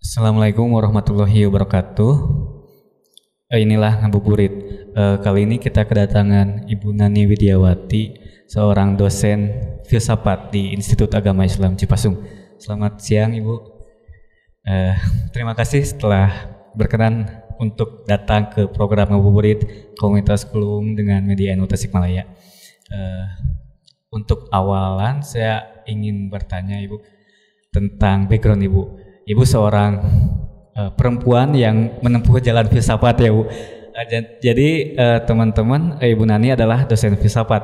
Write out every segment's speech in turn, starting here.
Assalamualaikum warahmatullahi wabarakatuh. Inilah ngabuburit. Kali ini kita kedatangan Ibu Nani Widiawati, seorang dosen filsafat di Institut Agama Islam Cipasung. Selamat siang Ibu. Terima kasih telah berkenan untuk datang ke program ngabuburit Komunitas Kulum dengan Media NU Tasikmalaya. Untuk awalan saya ingin bertanya Ibu tentang background Ibu. Ibu seorang perempuan yang menempuh jalan filsafat ya Bu. Jadi teman-teman, Ibu Nani adalah dosen filsafat.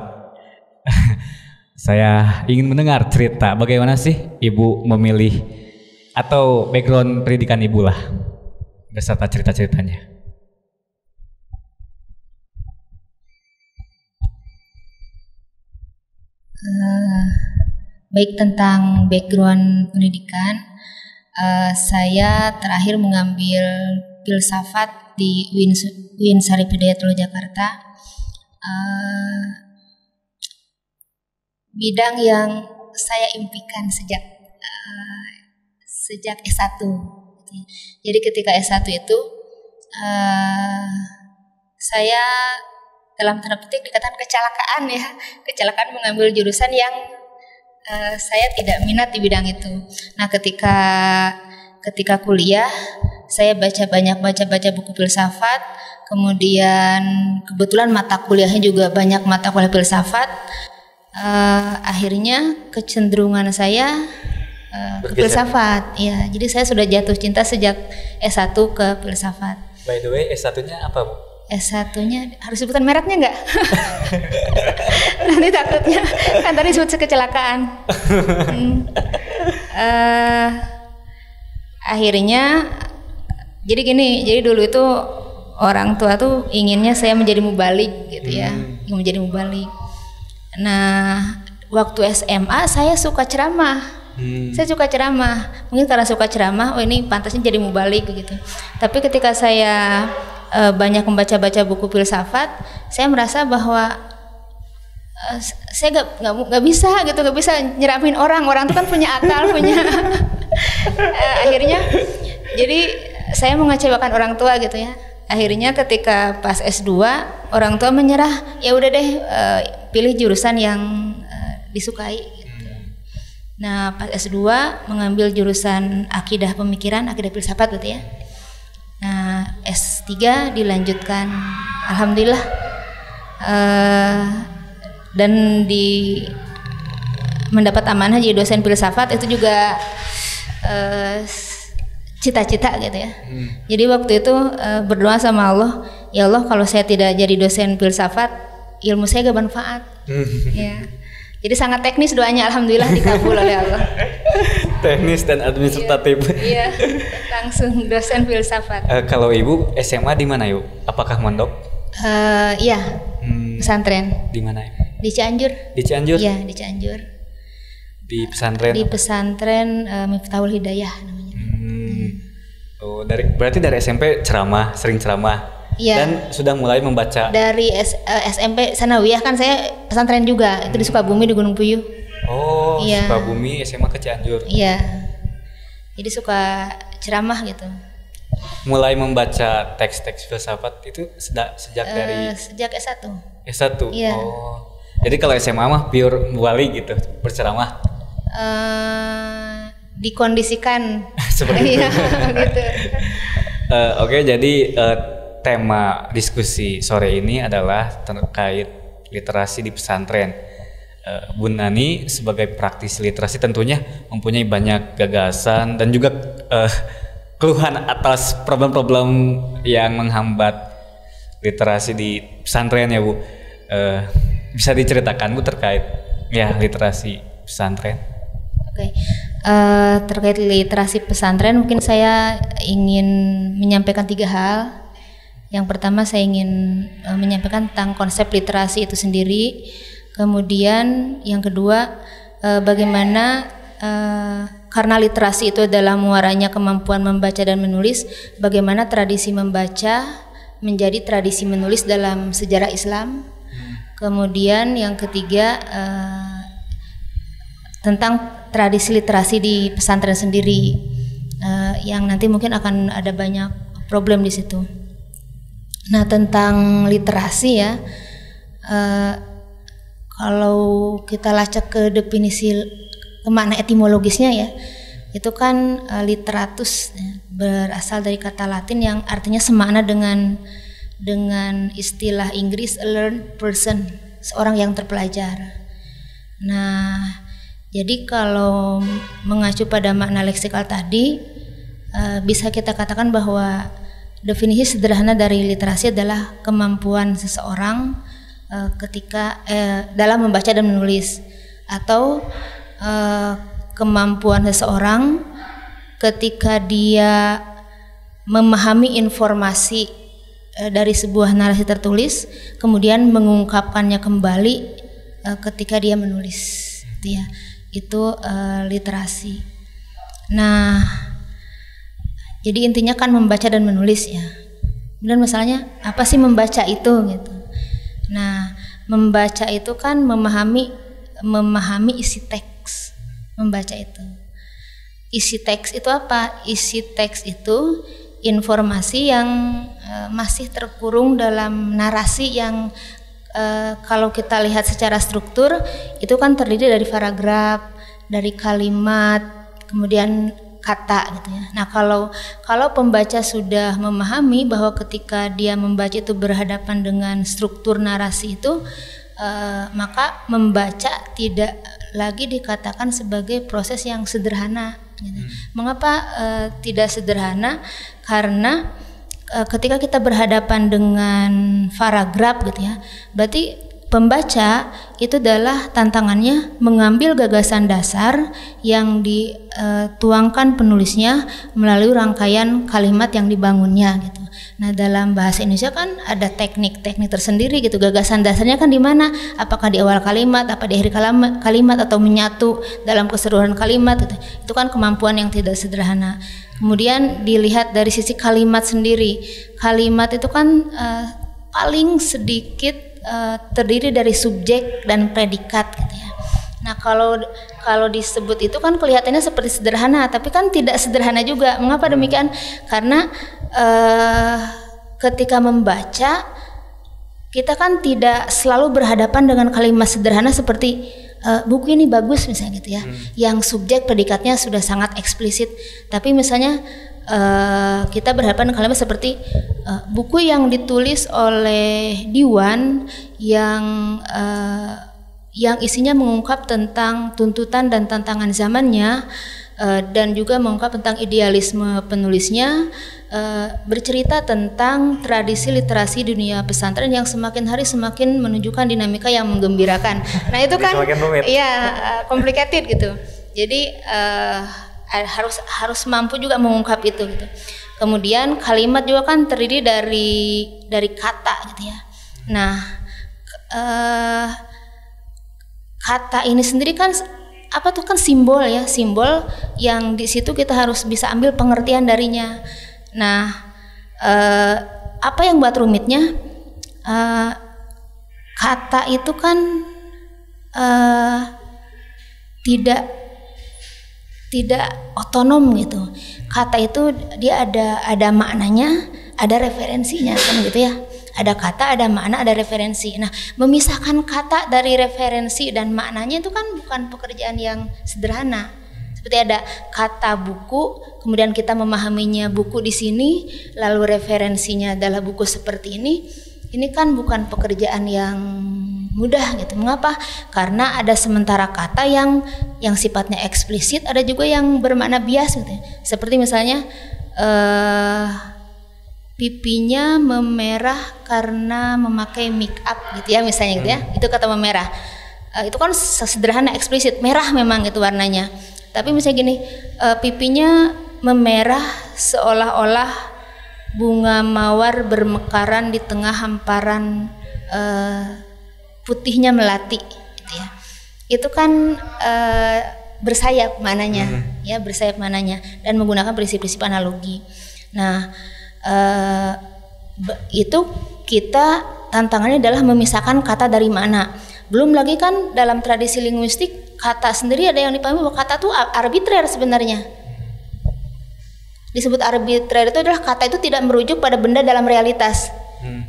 Saya ingin mendengar cerita bagaimana sih Ibu memilih atau background pendidikan Ibu lah beserta cerita-ceritanya. Baik, tentang background pendidikan, saya terakhir mengambil filsafat di UIN Syarif Hidayatullah Jakarta. Bidang yang saya impikan sejak S1. Jadi ketika S1 itu saya dalam tanda petik dikatakan kecelakaan mengambil jurusan yang saya tidak minat di bidang itu. Nah, ketika kuliah saya banyak baca buku filsafat. Kemudian kebetulan mata kuliahnya juga banyak mata kuliah filsafat. Akhirnya kecenderungan saya ke filsafat. Ya, jadi saya sudah jatuh cinta sejak S1 ke filsafat. By the way, S1-nya apa Bu? S1-nya harus sebutan mereknya nggak? Nanti takutnya kan tadi sebut kecelakaan. Akhirnya jadi gini, jadi dulu itu orang tua tuh inginnya saya menjadi mubalik gitu ya, menjadi mubalik. Nah, waktu SMA saya suka ceramah. Saya suka ceramah. Mungkin karena suka ceramah, oh ini pantasnya jadi mubalik gitu. Tapi ketika saya banyak membaca buku filsafat, saya merasa bahwa saya nggak bisa nyeramin orang itu kan punya akal, punya akhirnya jadi saya mengecewakan orang tua gitu ya. Akhirnya ketika pas S2 orang tua menyerah, ya udah deh pilih jurusan yang disukai gitu. Nah, pas S2 mengambil jurusan akidah pemikiran, akidah filsafat gitu ya. Nah, S3 dilanjutkan, alhamdulillah, dan mendapat amanah jadi dosen filsafat itu juga cita-cita gitu ya. Jadi waktu itu berdoa sama Allah, ya Allah kalau saya tidak jadi dosen filsafat, ilmu saya gak bermanfaat. Ya. Jadi sangat teknis doanya, alhamdulillah dikabul oleh Allah. Teknis dan administratif. Iya, langsung dosen filsafat. Kalau Ibu SMA di mana Ibu? Apakah mondok? Iya, pesantren. Di mana? Di Cianjur. Di Cianjur? Iya, di Cianjur. Di pesantren? Di pesantren Miftahul Hidayah namanya. Oh, berarti dari SMP sering ceramah. Iya. Dan sudah mulai membaca. Dari SMP Sanawiyah kan saya pesantren juga, itu di Sukabumi di Gunung Puyuh. Oh, iya. Sukabumi SMA ke Cianjur. Iya. Jadi suka ceramah gitu. Mulai membaca teks-teks filsafat itu sejak dari sejak S1. S1. Iya. Oh. Jadi kalau SMA mah pure wali gitu, berceramah. Dikondisikan seperti itu. gitu. Oke, jadi tema diskusi sore ini adalah terkait literasi di pesantren. Bu Nani sebagai praktisi literasi tentunya mempunyai banyak gagasan dan juga keluhan atas problem-problem yang menghambat literasi di pesantren ya Bu. Bisa diceritakan Bu terkait ya literasi pesantren? Oke. Terkait literasi pesantren mungkin saya ingin menyampaikan 3 hal. Yang pertama saya ingin menyampaikan tentang konsep literasi itu sendiri. Kemudian yang kedua bagaimana karena literasi itu adalah muaranya kemampuan membaca dan menulis, bagaimana tradisi membaca menjadi tradisi menulis dalam sejarah Islam. Kemudian yang ketiga tentang tradisi literasi di pesantren sendiri. yang nanti mungkin akan ada banyak problem di situ. Nah, tentang literasi ya, kalau kita lacak ke definisi makna etimologisnya ya, itu kan literatus ya, berasal dari kata Latin yang artinya semakna dengan istilah Inggris a learned person, seorang yang terpelajar. Nah, jadi kalau mengacu pada makna leksikal tadi, bisa kita katakan bahwa definisi sederhana dari literasi adalah kemampuan seseorang ketika dalam membaca dan menulis, atau kemampuan seseorang ketika dia memahami informasi dari sebuah narasi tertulis, kemudian mengungkapkannya kembali ketika dia menulis, gitu ya. Itu literasi. Nah, jadi intinya kan membaca dan menulis ya. Dan masalahnya apa sih membaca itu gitu. Nah, membaca itu kan memahami isi teks. Membaca itu. Isi teks itu apa? Isi teks itu informasi yang masih terkurung dalam narasi yang kalau kita lihat secara struktur itu kan terdiri dari paragraf, dari kalimat, kemudian kata gitu ya. Nah, kalau pembaca sudah memahami bahwa ketika dia membaca itu berhadapan dengan struktur narasi itu, maka membaca tidak lagi dikatakan sebagai proses yang sederhana gitu. Mengapa tidak sederhana? Karena ketika kita berhadapan dengan paragraf gitu ya, berarti pembaca itu adalah tantangannya mengambil gagasan dasar yang dituangkan penulisnya melalui rangkaian kalimat yang dibangunnya gitu. Nah, dalam bahasa Indonesia kan ada teknik-teknik tersendiri gitu. Gagasan dasarnya kan di mana? Apakah di awal kalimat, apa di akhir kalimat, atau menyatu dalam keseluruhan kalimat gitu. Itu kan kemampuan yang tidak sederhana. Kemudian dilihat dari sisi kalimat sendiri. Kalimat itu kan paling sedikit terdiri dari subjek dan predikat gitu ya. Nah, kalau disebut itu kan kelihatannya seperti sederhana, tapi kan tidak sederhana juga. Mengapa demikian? Karena ketika membaca kita kan tidak selalu berhadapan dengan kalimat sederhana seperti buku ini bagus misalnya gitu ya, yang subjek predikatnya sudah sangat eksplisit. Tapi misalnya kita berhadapan dengan kalimat seperti buku yang ditulis oleh Diwan yang isinya mengungkap tentang tuntutan dan tantangan zamannya, dan juga mengungkap tentang idealisme penulisnya, bercerita tentang tradisi literasi dunia pesantren yang semakin hari semakin menunjukkan dinamika yang menggembirakan. Nah, itu kan complicated gitu. Jadi harus mampu juga mengungkap itu gitu. Kemudian kalimat juga kan terdiri dari kata gitu ya. Nah, kata ini sendiri kan apa tuh kan simbol ya, simbol yang di situ kita harus bisa ambil pengertian darinya. Nah, apa yang buat rumitnya? Kata itu kan tidak otonom gitu. Kata itu dia ada maknanya, ada referensinya kan gitu ya. Ada kata, ada makna, ada referensi. Nah, memisahkan kata dari referensi dan maknanya itu kan bukan pekerjaan yang sederhana. Seperti ada kata buku, kemudian kita memahaminya buku di sini, lalu referensinya adalah buku seperti ini. Ini kan bukan pekerjaan yang mudah gitu. Mengapa? Karena ada sementara kata yang sifatnya eksplisit, ada juga yang bermakna bias gitu. Seperti misalnya pipinya memerah karena memakai make up gitu ya, misalnya gitu ya. Itu kata memerah. Itu kan sederhana eksplisit, merah memang itu warnanya. Tapi misalnya gini, pipinya memerah seolah-olah bunga mawar bermekaran di tengah hamparan putihnya melati gitu ya. Itu kan bersayap mananya ya, bersayap mananya, dan menggunakan prinsip-prinsip analogi. Nah, itu kita tantangannya adalah memisahkan kata dari makna. Belum lagi kan dalam tradisi linguistik kata sendiri ada yang dipahami bahwa kata itu arbitrer sebenarnya. Disebut arbitrer itu adalah kata itu tidak merujuk pada benda dalam realitas.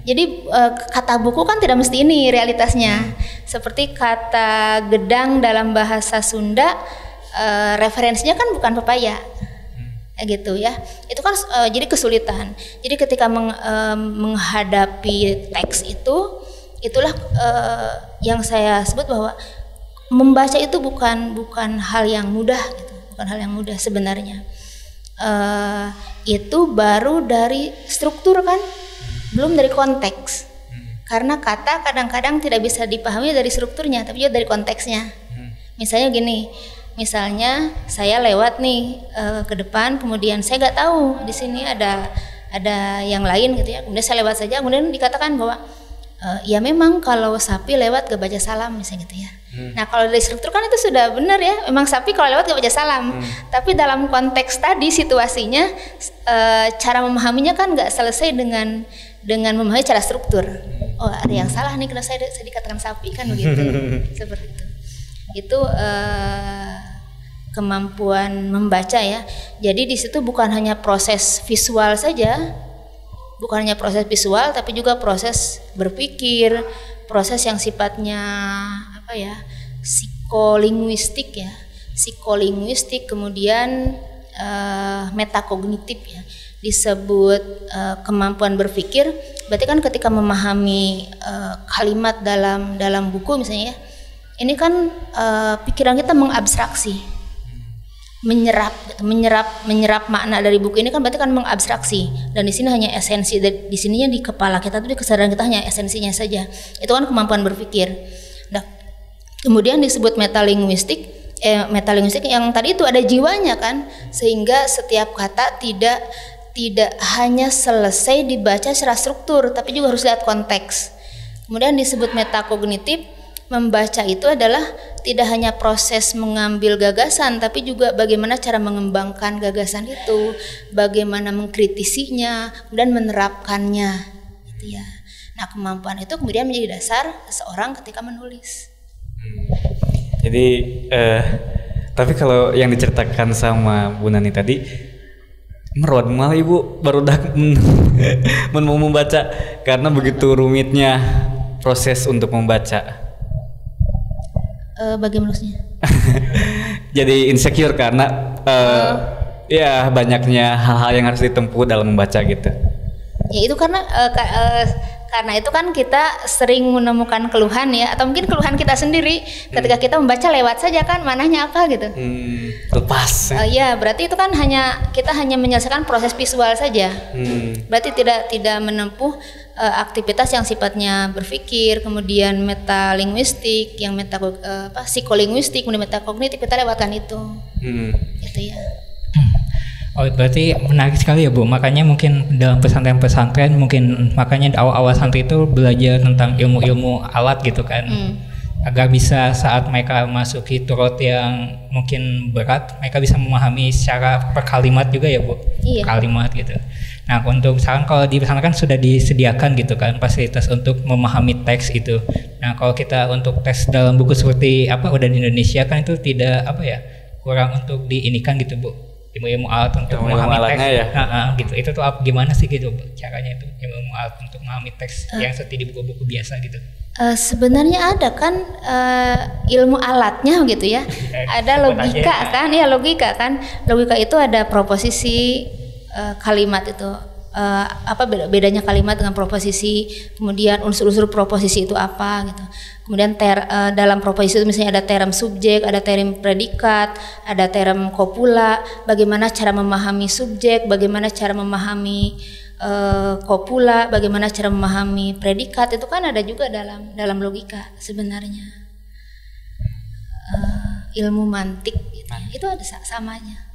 Jadi kata buku kan tidak mesti ini realitasnya. Seperti kata gedang dalam bahasa Sunda, referensinya kan bukan pepaya. Gitu ya. Itu kan jadi kesulitan. Jadi ketika menghadapi teks itu, itulah yang saya sebut bahwa membaca itu bukan hal yang mudah gitu. Bukan hal yang mudah sebenarnya. Itu baru dari struktur kan, belum dari konteks. Karena kata kadang-kadang tidak bisa dipahami dari strukturnya, tapi juga dari konteksnya. Misalnya gini, misalnya saya lewat nih ke depan, kemudian saya nggak tahu di sini ada yang lain gitu ya. Kemudian saya lewat saja, kemudian dikatakan bahwa ya memang kalau sapi lewat gak baca salam misalnya gitu ya. Nah kalau dari struktur kan itu sudah benar ya, memang sapi kalau lewat gak baca salam. Tapi dalam konteks tadi situasinya, cara memahaminya kan nggak selesai dengan memahami cara struktur. Oh ada yang salah nih kalau saya dikatakan sapi kan begitu. Seperti itu. Itu kemampuan membaca ya. Jadi di situ bukan hanya proses visual saja. Bukan hanya proses visual, tapi juga proses berpikir, proses yang sifatnya apa ya, psikolinguistik ya, psikolinguistik, kemudian metakognitif ya, disebut kemampuan berpikir. Berarti kan ketika memahami kalimat dalam buku misalnya ya, ini kan pikiran kita mengabstraksi. menyerap makna dari buku ini kan berarti kan mengabstraksi, dan di sini hanya esensi, di sininya di kepala kita tuh, di kesadaran kita hanya esensinya saja. Itu kan kemampuan berpikir. Nah, kemudian disebut metalinguistik yang tadi itu ada jiwanya kan, sehingga setiap kata tidak hanya selesai dibaca secara struktur, tapi juga harus lihat konteks. Kemudian disebut metakognitif. Membaca itu adalah tidak hanya proses mengambil gagasan, tapi juga bagaimana cara mengembangkan gagasan itu, bagaimana mengkritisinya, dan menerapkannya, gitu ya. Nah, kemampuan itu kemudian menjadi dasar seseorang ketika menulis. Jadi, tapi kalau yang diceritakan sama Bu Nani tadi, meruat malah Ibu baru mau membaca karena begitu rumitnya proses untuk membaca. Bagaimana maksudnya? Jadi insecure karena ya banyaknya hal-hal yang harus ditempuh dalam membaca gitu. Ya itu karena itu kan kita sering menemukan keluhan ya, atau mungkin keluhan kita sendiri ketika kita membaca lewat saja kan, manahnya apa gitu. Lepas. Ya berarti itu kan kita hanya menyelesaikan proses visual saja. Berarti tidak menempuh aktivitas yang sifatnya berpikir, kemudian metalinguistik, yang psikolinguistik, kemudian metakognitif, kita lewatkan itu. Gitu ya. Oh berarti menarik sekali ya Bu, makanya mungkin dalam pesantren-pesantren mungkin makanya awal-awal santri itu belajar tentang ilmu-ilmu alat gitu kan, agar bisa saat mereka masuki turut yang mungkin berat, mereka bisa memahami secara per kalimat juga ya Bu. Iya. Kalimat gitu. Nah untuk misalkan kalau di pesantren kan sudah disediakan gitu kan fasilitas untuk memahami teks itu. Nah kalau kita untuk teks dalam buku seperti udah di Indonesia kan itu tidak kurang untuk diinikan gitu Bu. Ilmu alat untuk memahami teks ya? Gitu. Itu tuh gimana sih gitu caranya itu ilmu alat untuk memahami teks yang seperti di buku-buku biasa gitu? Sebenarnya ada kan ilmu alatnya gitu ya. Ada logika kan, ya logika kan. Logika itu ada proposisi, kalimat itu. Apa bedanya kalimat dengan proposisi, kemudian unsur-unsur proposisi itu apa gitu. Kemudian dalam proposisi itu misalnya ada term subjek, ada term predikat, ada term copula, bagaimana cara memahami subjek, bagaimana cara memahami copula, bagaimana cara memahami predikat, itu kan ada juga dalam logika sebenarnya. Ilmu mantik gitu. Itu ada samanya.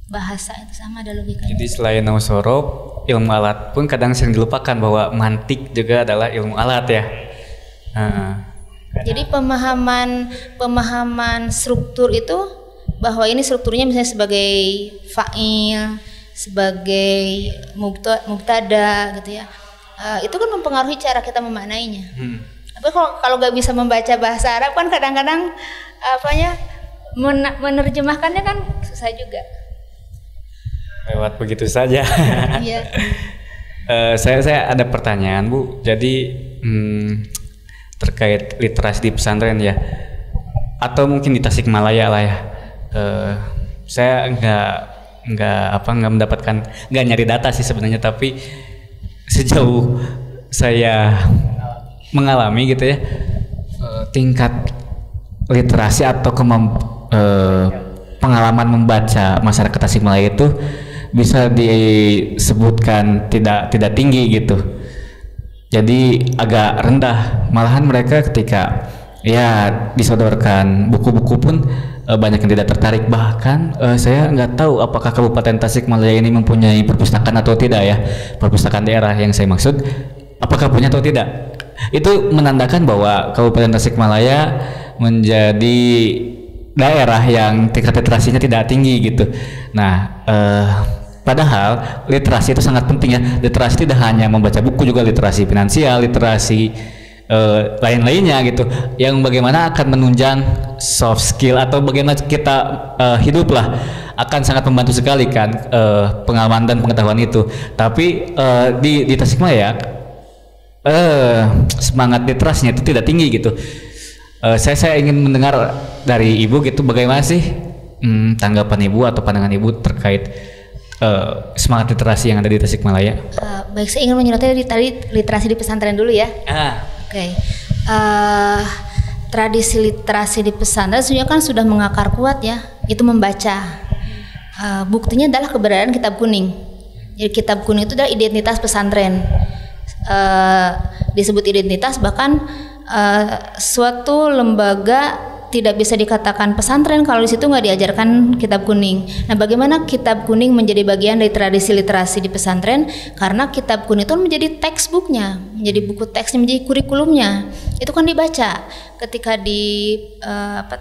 Bahasa itu sama, ada logikanya. Jadi selain nausorob, ilmu alat pun kadang sering dilupakan bahwa mantik juga adalah ilmu alat ya. Jadi pemahaman struktur itu, bahwa ini strukturnya misalnya sebagai fa'il, sebagai mubtada gitu ya. Itu kan mempengaruhi cara kita memaknainya. Tapi kalau nggak bisa membaca bahasa Arab kan kadang-kadang menerjemahkannya kan susah juga. lewat begitu saja. Iya. Saya ada pertanyaan Bu. Jadi terkait literasi di pesantren ya, atau mungkin di Tasikmalaya lah ya. Saya nggak mendapatkan, nggak nyari data sih sebenarnya, tapi sejauh saya mengalami gitu ya, tingkat literasi atau pengalaman membaca masyarakat Tasikmalaya itu bisa disebutkan tidak tinggi gitu. Jadi agak rendah. Malahan mereka ketika ya disodorkan buku-buku pun banyak yang tidak tertarik. Bahkan saya nggak tahu apakah Kabupaten Tasikmalaya ini mempunyai perpustakaan atau tidak ya. Perpustakaan daerah yang saya maksud, apakah punya atau tidak. Itu menandakan bahwa Kabupaten Tasikmalaya menjadi daerah yang tingkat literasinya tidak tinggi gitu. Nah, padahal literasi itu sangat penting ya. Literasi tidak hanya membaca buku, juga literasi finansial, literasi lain-lainnya gitu. Yang bagaimana akan menunjang soft skill atau bagaimana kita hidup lah, akan sangat membantu sekali kan pengalaman dan pengetahuan itu. Tapi di Tasikmalaya semangat literasinya itu tidak tinggi gitu. Saya ingin mendengar dari Ibu gitu, bagaimana sih tanggapan Ibu atau pandangan Ibu terkait semangat literasi yang ada di Tasikmalaya? Baik, saya ingin menyoroti tadi literasi di pesantren dulu ya. Oke. Tradisi literasi di pesantren sebenarnya kan sudah mengakar kuat ya, itu membaca. Buktinya adalah keberadaan kitab kuning. Jadi kitab kuning itu adalah identitas pesantren. Disebut identitas, bahkan suatu lembaga tidak bisa dikatakan pesantren kalau di situ nggak diajarkan kitab kuning. Nah, bagaimana kitab kuning menjadi bagian dari tradisi literasi di pesantren? Karena kitab kuning itu menjadi textbooknya, menjadi buku teksnya, menjadi kurikulumnya. Itu kan dibaca ketika di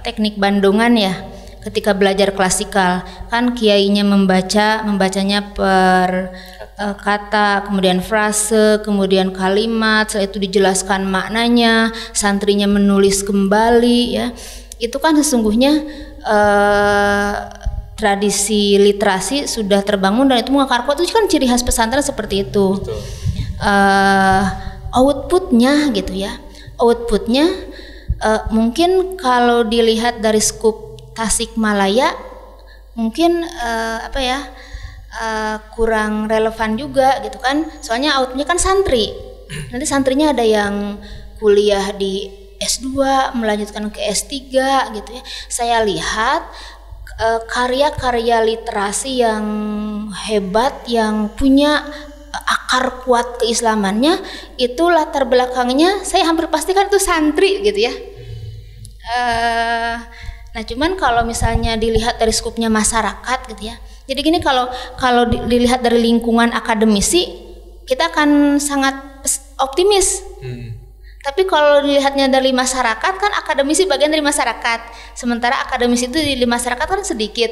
teknik Bandungan ya. Ketika belajar klasikal kan kiainya membacanya per kata, kemudian frase, kemudian kalimat, setelah itu dijelaskan maknanya, santrinya menulis kembali ya. Itu kan sesungguhnya tradisi literasi sudah terbangun dan itu mengakar kuat. Itu kan ciri khas pesantren seperti itu. Outputnya gitu ya, mungkin kalau dilihat dari skup Tasikmalaya mungkin kurang relevan juga gitu kan, soalnya outputnya kan santri. Nanti santrinya ada yang kuliah di S2 melanjutkan ke S3 gitu ya. Saya lihat karya-karya literasi yang hebat, yang punya akar kuat keislamannya, itu latar belakangnya saya hampir pastikan itu santri gitu ya. Nah, cuman kalau misalnya dilihat dari skupnya masyarakat gitu ya. Jadi gini, kalau dilihat dari lingkungan akademisi, kita akan sangat optimis. Tapi kalau dilihatnya dari masyarakat, kan akademisi bagian dari masyarakat. Sementara akademisi itu di masyarakat kan sedikit.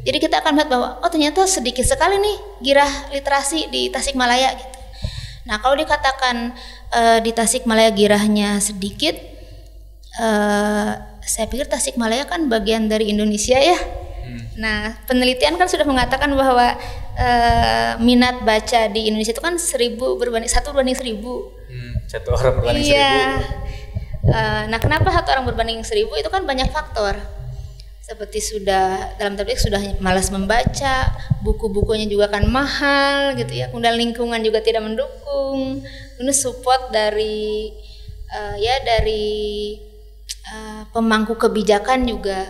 Jadi kita akan melihat bahwa ternyata sedikit sekali nih girah literasi di Tasikmalaya gitu. Nah, kalau dikatakan di Tasikmalaya girahnya sedikit, saya pikir Tasikmalaya kan bagian dari Indonesia ya. Nah, penelitian kan sudah mengatakan bahwa minat baca di Indonesia itu kan 1 berbanding 1. Satu orang berbanding 1000. Iya. Nah, kenapa 1 orang berbanding 1000? Itu kan banyak faktor. Seperti sudah dalam tanda petik sudah malas membaca, buku-bukunya juga kan mahal gitu ya. Kemudian lingkungan juga tidak mendukung. Ini support dari pemangku kebijakan juga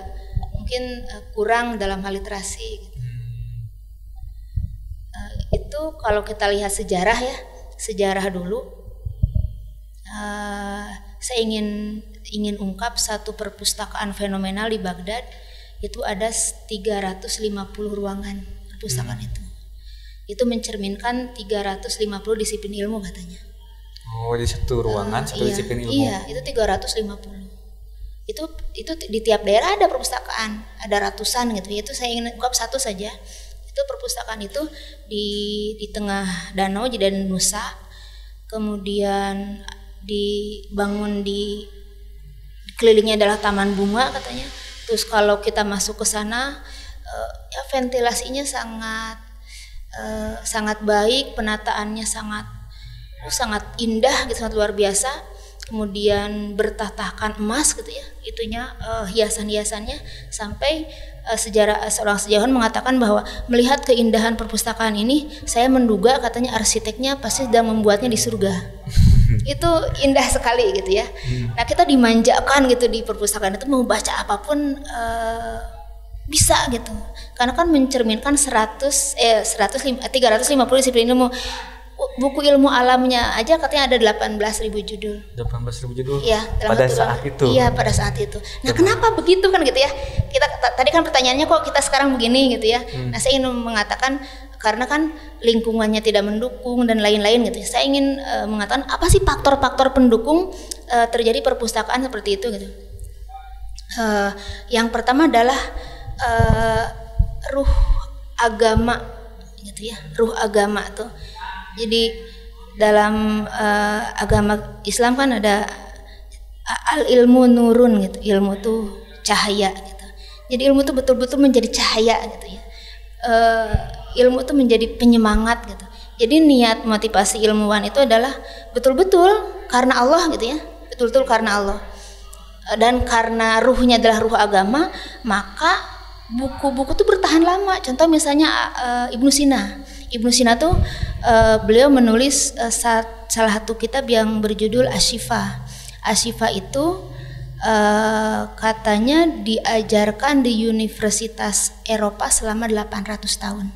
mungkin kurang dalam hal literasi gitu. Itu kalau kita lihat sejarah dulu, saya ingin ungkap satu perpustakaan fenomenal di Baghdad. Itu ada 350 ruangan perpustakaan itu mencerminkan 350 disiplin ilmu katanya. Oh, di satu ruangan satu disiplin ilmu. Iya, itu 350. Itu di tiap daerah ada perpustakaan, ada ratusan gitu. Itu saya ingin ungkap satu saja. Itu perpustakaan itu di tengah danau di Dan Nusa. Kemudian dibangun di kelilingnya adalah taman bunga katanya. Terus kalau kita masuk ke sana ventilasinya sangat sangat baik, penataannya sangat indah gitu, sangat luar biasa. Kemudian bertatahkan emas gitu ya, itunya hiasan-hiasannya, sampai seorang sejarawan mengatakan bahwa melihat keindahan perpustakaan ini, saya menduga katanya arsiteknya pasti sedang membuatnya di surga. Itu indah sekali gitu ya. Nah, kita dimanjakan gitu di perpustakaan itu, mau baca apapun bisa gitu, karena kan mencerminkan 350 disiplin ilmu. Buku ilmu alamnya aja katanya ada 18.000 judul. 18.000 judul. Iya, pada saat itu. Iya, pada saat itu. Nah, kenapa begitu kan gitu ya? Kita tadi kan pertanyaannya kok kita sekarang begini gitu ya. Nah, saya ingin mengatakan karena kan lingkungannya tidak mendukung dan lain-lain gitu. Saya ingin mengatakan apa sih faktor-faktor pendukung terjadi perpustakaan seperti itu gitu. Yang pertama adalah ruh agama gitu ya. Ruh agama tuh. Jadi dalam agama Islam kan ada al ilmu nurun gitu, ilmu tuh cahaya gitu. Jadi ilmu tuh betul-betul menjadi cahaya gitu ya. Ilmu tuh menjadi penyemangat gitu. Jadi niat motivasi ilmuwan itu adalah betul-betul karena Allah gitu ya, betul-betul karena Allah. Dan karena ruhnya adalah ruh agama, maka buku-buku tuh bertahan lama. Contoh misalnya Ibnu Sina. Ibnu Sina tuh beliau menulis salah satu kitab yang berjudul Asy-Syifa. Asy-Syifa itu katanya diajarkan di universitas Eropa selama 800 tahun.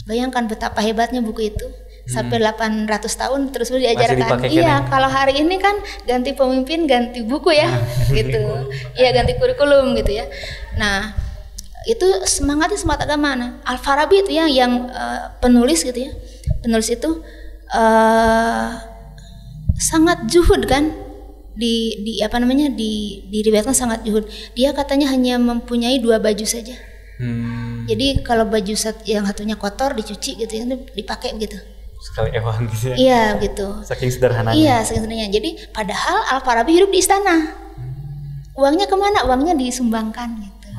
Bayangkan betapa hebatnya buku itu. Sampai 800 tahun terus diajarkan. Iya, kalau hari ini kan ganti pemimpin, ganti buku ya, gitu. Iya, ganti kurikulum gitu ya. Nah, itu semangat agama. Nah, Al-Farabi itu ya yang penulis gitu ya. Penulis itu sangat zuhud kan, diriwayatkan sangat zuhud. Dia katanya hanya mempunyai 2 baju saja. Jadi kalau baju yang satunya kotor dicuci gitu ya, dipakai gitu. Sekali ewan gitu ya. Iya gitu. Saking sederhananya. Iya, saking sederhananya. Jadi padahal Al-Farabi hidup di istana. Uangnya kemana? Uangnya disumbangkan gitu.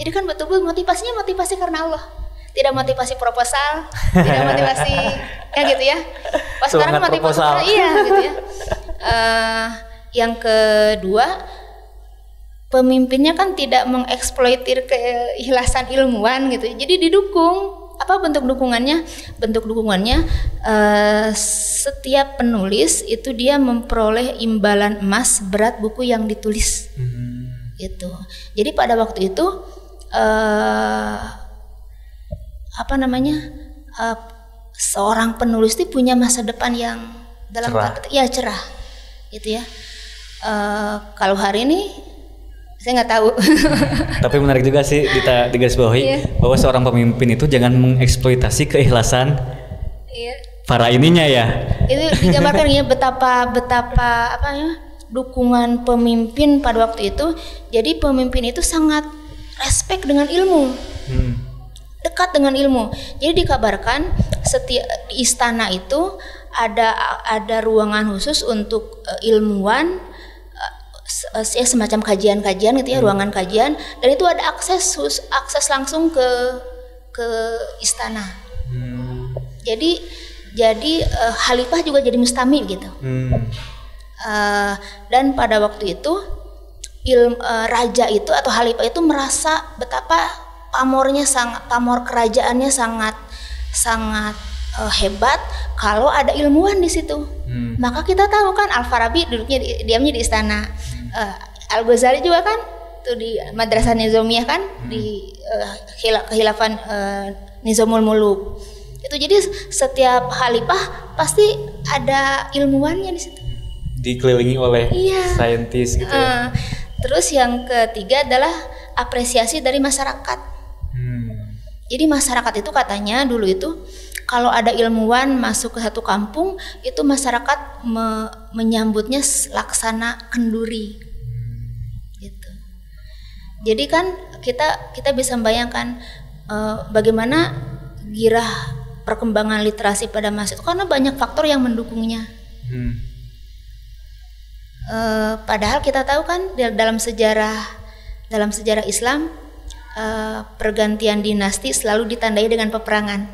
Jadi kan betul-betul motivasi karena Allah, tidak motivasi proposal, tidak motivasi ya gitu ya. Pas sekarang motivasi karena iya gitu ya. Yang kedua, pemimpinnya kan tidak mengeksploitir keikhlasan ilmuwan gitu. Jadi didukung. Apa bentuk dukungannya? Bentuk dukungannya setiap penulis itu dia memperoleh imbalan emas berat buku yang ditulis. Gitu. Jadi pada waktu itu seorang penulis itu punya masa depan yang dalam cerah gitu ya. Kalau hari ini saya nggak tahu. Tapi menarik juga sih digarisbawahi bahwa seorang pemimpin itu jangan mengeksploitasi keikhlasan para ininya ya. Itu digambarkan ya betapa dukungan pemimpin pada waktu itu. Jadi pemimpin itu sangat respect dengan ilmu, dekat dengan ilmu. Jadi dikabarkan di istana itu ada ruangan khusus untuk ilmuwan, semacam kajian-kajian gitu ya, ruangan kajian, dan itu ada akses langsung ke istana. Jadi khalifah juga jadi mustami gitu. Dan pada waktu itu raja itu atau khalifah itu merasa betapa pamor kerajaannya sangat hebat kalau ada ilmuwan di situ. Maka kita tahu kan Al-Farabi diamnya di istana. Al-Ghazali juga kan tuh di Madrasah Nizamiyah kan, di kekhilafan Nizamul Muluk. Itu jadi setiap khalifah pasti ada ilmuwannya di situ. Dikelilingi oleh saintis gitu ya. Terus yang ketiga adalah apresiasi dari masyarakat. Jadi masyarakat itu katanya dulu itu kalau ada ilmuwan masuk ke satu kampung itu masyarakat menyambutnya laksana kenduri. Gitu. Jadi kan kita bisa membayangkan bagaimana girah perkembangan literasi pada masa itu karena banyak faktor yang mendukungnya. Padahal kita tahu kan dalam sejarah Islam pergantian dinasti selalu ditandai dengan peperangan.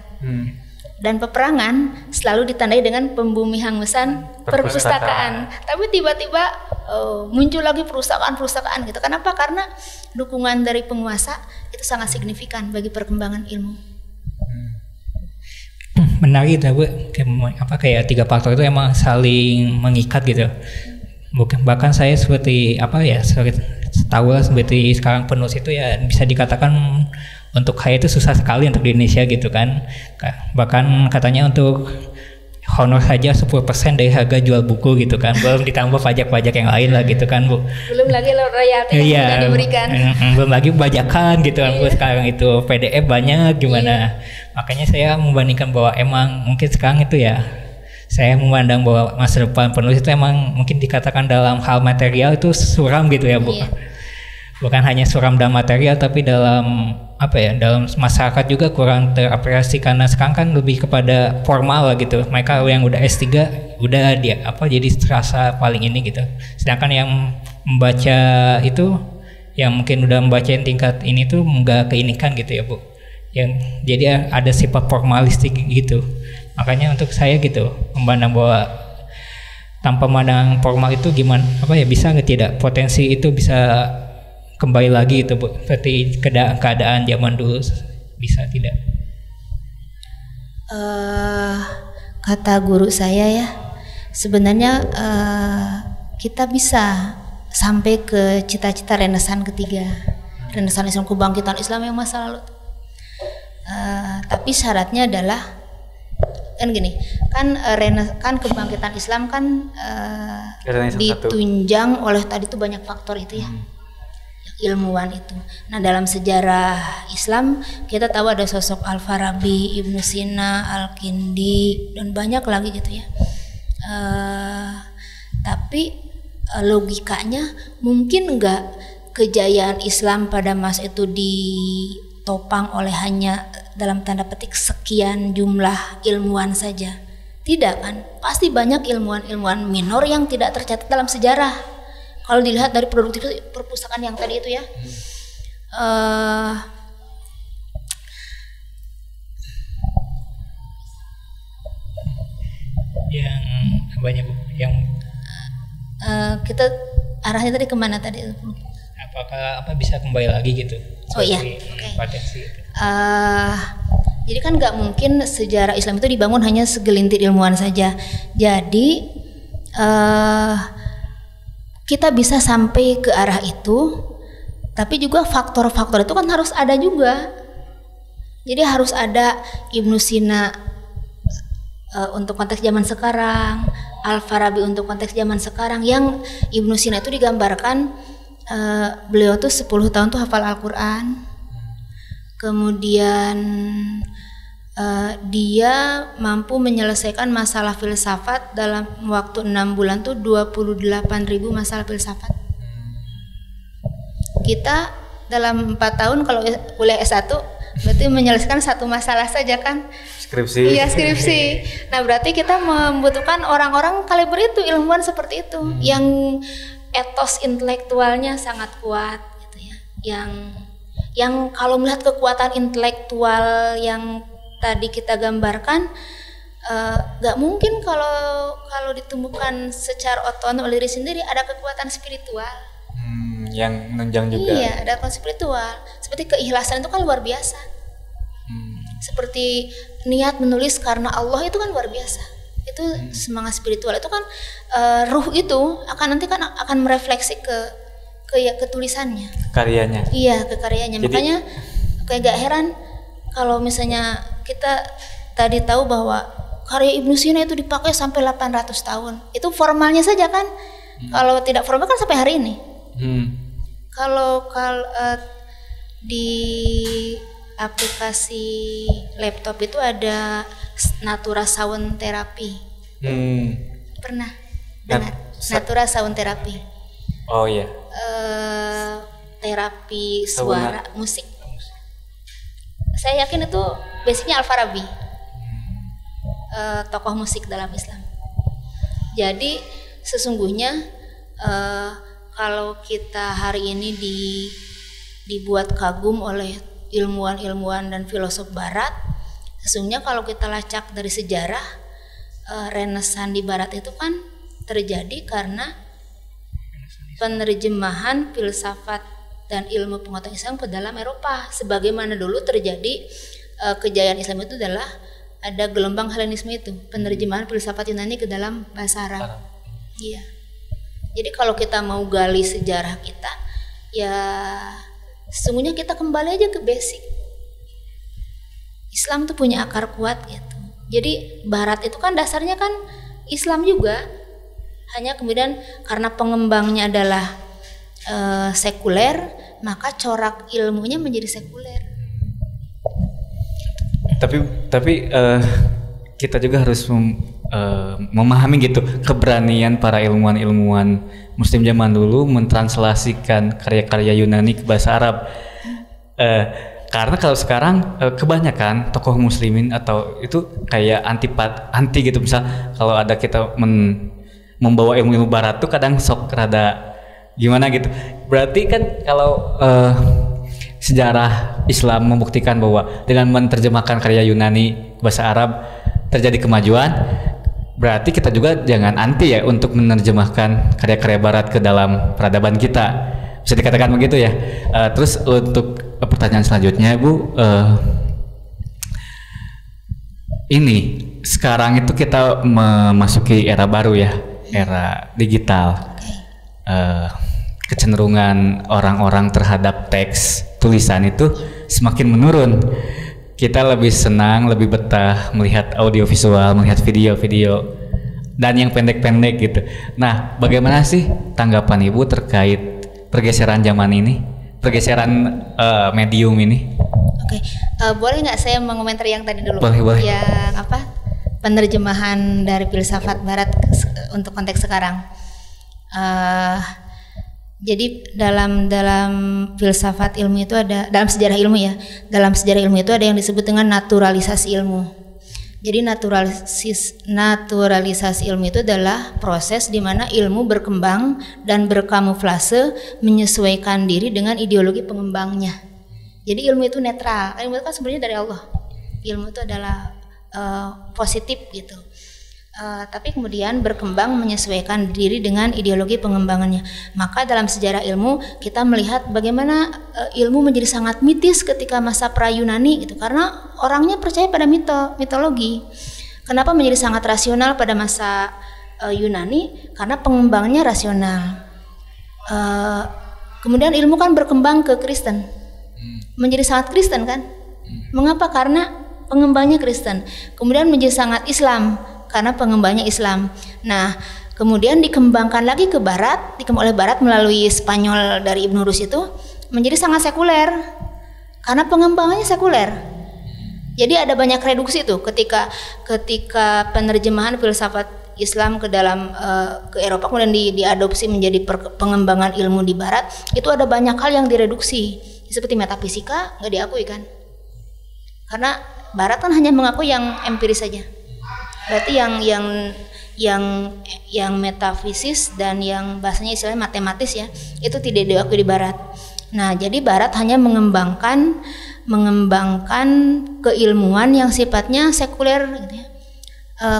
Dan peperangan selalu ditandai dengan pembumihangusan perpustakaan. Tapi tiba-tiba muncul lagi perusahaan gitu. Kenapa? Karena dukungan dari penguasa itu sangat signifikan bagi perkembangan ilmu. Menarik itu Bu, kayak 3 faktor itu emang saling mengikat gitu. Bukan, bahkan saya seperti tahu lah, seperti sekarang penulis itu ya bisa dikatakan untuk kaya itu susah sekali untuk di Indonesia gitu kan. Bahkan katanya untuk honor saja 10% dari harga jual buku gitu kan, belum ditambah pajak-pajak yang lain lah gitu kan Bu. Belum lagi royalti yang sudah diberikan. Belum lagi bajakan gitu kan Bu. Sekarang itu PDF banyak gimana. Makanya saya membandingkan bahwa emang mungkin sekarang itu ya, saya memandang bahwa masa depan penulis itu emang mungkin dikatakan dalam hal material itu suram gitu ya Bu. Bukan hanya suram dalam material, tapi dalam dalam masyarakat juga kurang terapresiasi, karena sekarang kan lebih kepada formal lah gitu. Mereka yang udah S3 udah jadi terasa paling ini gitu. Sedangkan yang membaca itu yang mungkin udah membaca yang tingkat ini tuh enggak keinikan gitu ya Bu. Yang jadi ada sifat formalistik gitu. Makanya untuk saya gitu memandang bahwa tanpa memandang formal itu gimana bisa nggak tidak potensi itu bisa kembali lagi itu Bu, seperti keadaan zaman dulu, bisa tidak? Kata guru saya ya, sebenarnya kita bisa sampai ke cita-cita Renaissance ketiga, Renaissance Islam, kebangkitan Islam yang masa lalu. Tapi syaratnya adalah kan gini, kan kebangkitan Islam kan ditunjang oleh tadi itu banyak faktor itu ya. Ilmuwan itu. Nah, dalam sejarah Islam kita tahu ada sosok Al-Farabi, Ibnu Sina, Al-Kindi, dan banyak lagi gitu ya. Tapi logikanya mungkin enggak kejayaan Islam pada masa itu ditopang oleh hanya dalam tanda petik sekian jumlah ilmuwan saja. Tidak kan? Pasti banyak ilmuwan-ilmuwan minor yang tidak tercatat dalam sejarah. Kalau dilihat dari produktivitas perpustakaan yang tadi itu ya, yang banyak yang kita arahnya tadi kemana tadi? Apakah bisa kembali lagi gitu? Oh iya, potensi. Jadi kan nggak mungkin sejarah Islam itu dibangun hanya segelintir ilmuwan saja. Jadi kita bisa sampai ke arah itu, tapi juga faktor-faktor itu kan harus ada juga. Jadi harus ada Ibnu Sina untuk konteks zaman sekarang, Al-Farabi untuk konteks zaman sekarang. Yang Ibnu Sina itu digambarkan beliau tuh 10 tahun tuh hafal Al-Quran. Kemudian dia mampu menyelesaikan masalah filsafat dalam waktu 6 bulan tuh 28.000 masalah filsafat. Kita dalam 4 tahun kalau kuliah S1 berarti menyelesaikan 1 masalah saja kan? Skripsi. Iya, skripsi. Nah, berarti kita membutuhkan orang-orang kaliber itu, ilmuwan seperti itu, yang etos intelektualnya sangat kuat gitu ya. Yang kalau melihat kekuatan intelektual yang tadi kita gambarkan, gak mungkin kalau ditumbuhkan secara otonom oleh diri sendiri, ada kekuatan spiritual yang menunjang juga. Iya, ada kekuatan spiritual. Seperti keikhlasan itu kan luar biasa. Seperti niat menulis karena Allah itu kan luar biasa. Itu semangat spiritual itu kan, ruh itu akan nanti kan akan merefleksi ke tulisannya, karyanya. Iya, ke karyanya. Jadi, makanya kayak gak heran kalau misalnya kita tadi tahu bahwa karya Ibnu Sina itu dipakai sampai 800 tahun. Itu formalnya saja kan. Kalau tidak formal kan sampai hari ini. Kalau di aplikasi laptop itu ada Natura Sound Therapy. Pernah dengar? Natura Sound Therapy. Oh iya. Terapi suara musik. Saya yakin itu basicnya Al-Farabi, tokoh musik dalam Islam. Jadi sesungguhnya kalau kita hari ini dibuat kagum oleh ilmuwan-ilmuwan dan filosof Barat, Sesungguhnya kalau kita lacak dari sejarah, Renaissance di Barat itu kan terjadi karena penerjemahan filsafat dan ilmu pengetahuan Islam ke dalam Eropa. Sebagaimana dulu terjadi kejayaan Islam itu adalah ada gelombang Helenisme itu, penerjemahan filsafat Yunani ke dalam bahasa Arab. Iya. Jadi kalau kita mau gali sejarah kita, ya sesungguhnya kita kembali aja ke basic. Islam tuh punya akar kuat gitu. Jadi Barat itu kan dasarnya kan Islam juga, hanya kemudian karena pengembangnya adalah sekuler, maka corak ilmunya menjadi sekuler. Tapi kita juga harus memahami gitu keberanian para ilmuwan Muslim zaman dulu mentranslasikan karya-karya Yunani ke bahasa Arab. Karena kalau sekarang kebanyakan tokoh muslimin atau itu kayak anti gitu, misal kalau ada kita membawa ilmu barat tuh kadang sok rada gimana gitu. Berarti kan kalau sejarah Islam membuktikan bahwa dengan menerjemahkan karya Yunani bahasa Arab terjadi kemajuan, berarti kita juga jangan anti ya untuk menerjemahkan karya-karya barat ke dalam peradaban kita. Bisa dikatakan begitu ya. Terus untuk pertanyaan selanjutnya, Bu, ini sekarang itu kita memasuki era baru ya, era digital. Kecenderungan orang-orang terhadap teks tulisan itu semakin menurun. Kita lebih senang, lebih betah melihat audiovisual, melihat video-video dan yang pendek-pendek gitu. Nah, bagaimana sih tanggapan Ibu terkait pergeseran zaman ini, pergeseran medium ini? Oke, boleh nggak saya mengomentari yang tadi dulu? Boleh. Yang apa? Penerjemahan dari filsafat Barat untuk konteks sekarang. Jadi dalam filsafat ilmu itu ada, dalam sejarah ilmu ya, dalam sejarah ilmu itu ada yang disebut dengan naturalisasi ilmu. Jadi naturalisasi ilmu itu adalah proses di mana ilmu berkembang dan berkamuflase menyesuaikan diri dengan ideologi pengembangnya. Jadi ilmu itu netral, ilmu itu kan sebenarnya dari Allah. Ilmu itu adalah positif gitu. Tapi kemudian berkembang menyesuaikan diri dengan ideologi pengembangannya. Maka dalam sejarah ilmu kita melihat bagaimana ilmu menjadi sangat mitis ketika masa pra-Yunani gitu, karena orangnya percaya pada mitologi. Kenapa menjadi sangat rasional pada masa Yunani? Karena pengembangnya rasional. Kemudian ilmu kan berkembang ke Kristen, menjadi sangat Kristen kan? Mengapa? Karena pengembangnya Kristen. Kemudian menjadi sangat Islam karena pengembangnya Islam. Nah, kemudian dikembangkan lagi ke Barat, oleh Barat melalui Spanyol dari Ibn Rus itu menjadi sangat sekuler karena pengembangannya sekuler. Jadi ada banyak reduksi tuh ketika penerjemahan filsafat Islam ke dalam ke Eropa kemudian diadopsi menjadi pengembangan ilmu di Barat, itu ada banyak hal yang direduksi. Seperti metafisika nggak diakui kan? Karena Barat kan hanya mengakui yang empiris saja. Berarti yang metafisis dan yang bahasanya istilahnya matematis ya, itu tidak diakui di Barat. Nah, jadi Barat hanya mengembangkan keilmuan yang sifatnya sekuler gitu ya.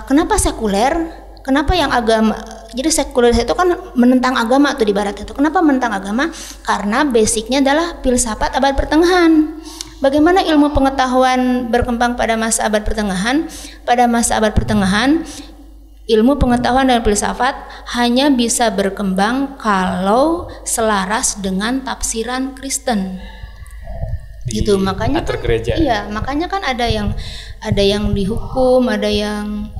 Kenapa sekuler? Kenapa yang agama? Jadi sekuler itu kan menentang agama tuh di Barat itu. Kenapa menentang agama? Karena basicnya adalah filsafat abad pertengahan. Bagaimana ilmu pengetahuan berkembang pada masa abad pertengahan? Pada masa abad pertengahan, ilmu pengetahuan dan filsafat hanya bisa berkembang kalau selaras dengan tafsiran Kristen. Gitu, makanya kan, iya, makanya kan ada yang dihukum, ada yang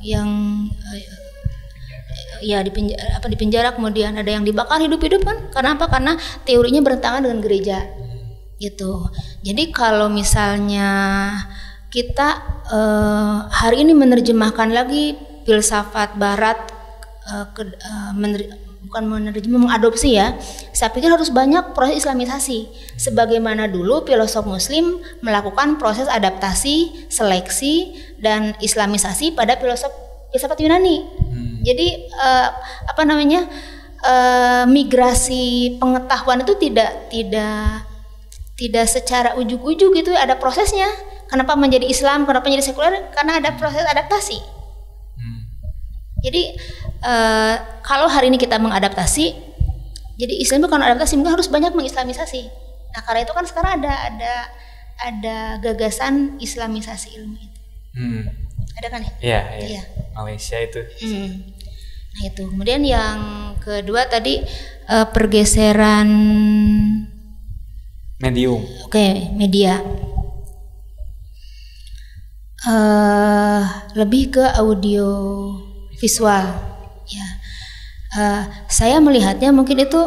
ya dipenjara, kemudian ada yang dibakar hidup-hidup kan? Karena apa? Karena teorinya bertentangan dengan gereja. Gitu. Jadi kalau misalnya kita hari ini menerjemahkan lagi filsafat Barat, mengadopsi ya, saya pikir harus banyak proses islamisasi. Sebagaimana dulu filosof Muslim melakukan proses adaptasi, seleksi dan islamisasi pada filsafat Yunani. Jadi migrasi pengetahuan itu tidak secara ujuk-ujuk gitu, ada prosesnya. kenapa menjadi Islam, kenapa menjadi sekuler? Karena ada proses adaptasi. Jadi kalau hari ini kita mengadaptasi, jadi Islam itu kan adaptasi, mungkin harus banyak mengislamisasi. Nah karena itu kan sekarang ada gagasan islamisasi ilmu itu. Ada kan ya? Iya. Malaysia itu. Nah itu. Kemudian yang kedua tadi pergeseran medium. Oke, media. Lebih ke audio visual. Ya. Saya melihatnya mungkin itu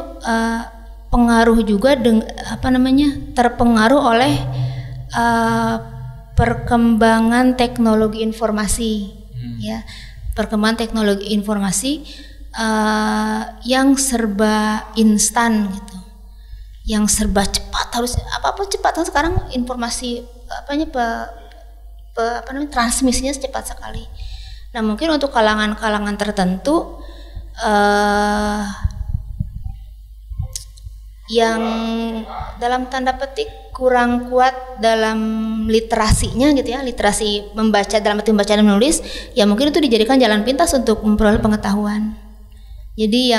pengaruh juga terpengaruh oleh perkembangan teknologi informasi, ya, perkembangan teknologi informasi yang serba instan gitu, yang serba cepat, harus apa cepat. Sekarang informasi transmisinya secepat sekali. Nah mungkin untuk kalangan-kalangan tertentu yang dalam tanda petik kurang kuat dalam literasinya gitu ya, literasi membaca dalam arti membaca dan menulis, ya mungkin itu dijadikan jalan pintas untuk memperoleh pengetahuan. Jadi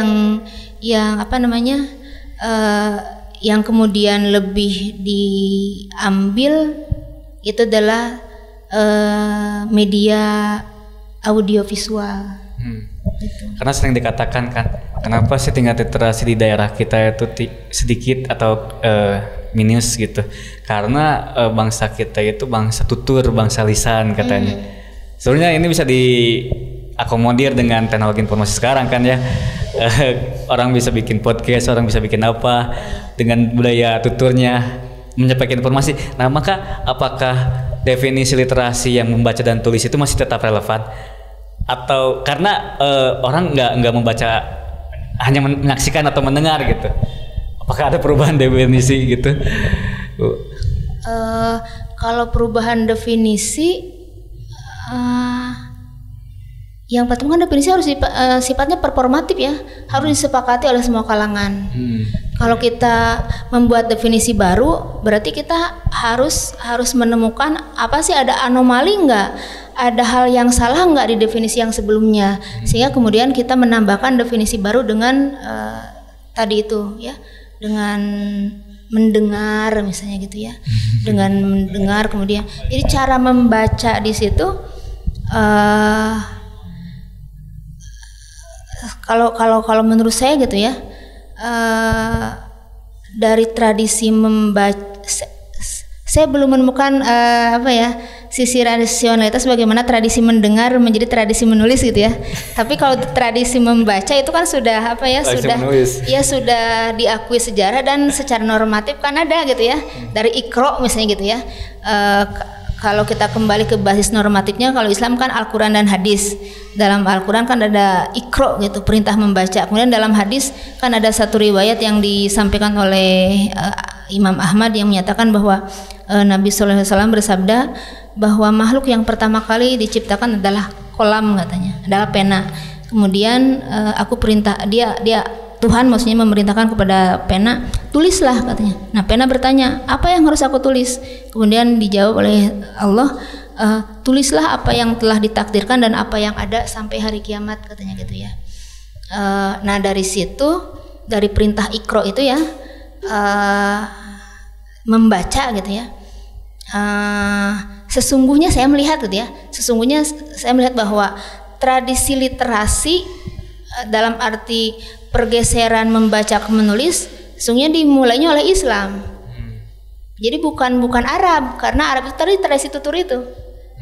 yang kemudian lebih diambil itu adalah media audiovisual. Gitu. Karena sering dikatakan kan, kenapa sih tingkat literasi di daerah kita itu sedikit atau minus gitu? Karena bangsa kita itu bangsa tutur, bangsa lisan katanya. Sebenarnya ini bisa diakomodir dengan teknologi informasi sekarang kan ya. Orang bisa bikin podcast, orang bisa bikin apa dengan budaya tuturnya menyampaikan informasi. Nah maka apakah definisi literasi yang membaca dan tulis itu masih tetap relevan? Atau karena orang nggak membaca, hanya menyaksikan atau mendengar gitu, apakah ada perubahan definisi gitu? Kalau perubahan definisi, yang pertama kan definisi harus sifatnya performatif ya, harus disepakati oleh semua kalangan. Kalau kita membuat definisi baru, berarti kita harus menemukan apa sih, ada anomali nggak, ada hal yang salah nggak di definisi yang sebelumnya, sehingga kemudian kita menambahkan definisi baru dengan tadi itu ya, dengan mendengar misalnya gitu ya, dengan mendengar kemudian. Jadi cara membaca di situ kalau menurut saya gitu ya, dari tradisi membaca, saya belum menemukan sisi rasionalitas bagaimana tradisi mendengar menjadi tradisi menulis gitu ya. Tapi kalau tradisi membaca itu kan sudah sudah diakui sejarah dan secara normatif kan ada gitu ya, dari Iqra misalnya gitu ya. Kalau kita kembali ke basis normatifnya, kalau Islam kan Al-Quran dan hadis. Dalam Al-Quran kan ada Iqra gitu, perintah membaca. Kemudian dalam hadis kan ada satu riwayat yang disampaikan oleh Imam Ahmad yang menyatakan bahwa Nabi SAW bersabda bahwa makhluk yang pertama kali diciptakan adalah kolam katanya, adalah pena. Kemudian aku perintah dia Tuhan maksudnya memerintahkan kepada pena, tulislah katanya. Nah pena bertanya, apa yang harus aku tulis? Kemudian dijawab oleh Allah, tulislah apa yang telah ditakdirkan dan apa yang ada sampai hari kiamat katanya gitu ya. Nah dari situ, dari perintah Iqra itu ya, membaca gitu ya, sesungguhnya saya melihat bahwa tradisi literasi dalam arti pergeseran membaca ke menulis sesungguhnya dimulainya oleh Islam. Jadi bukan Arab, karena Arab itu tadi tradisi tutur itu,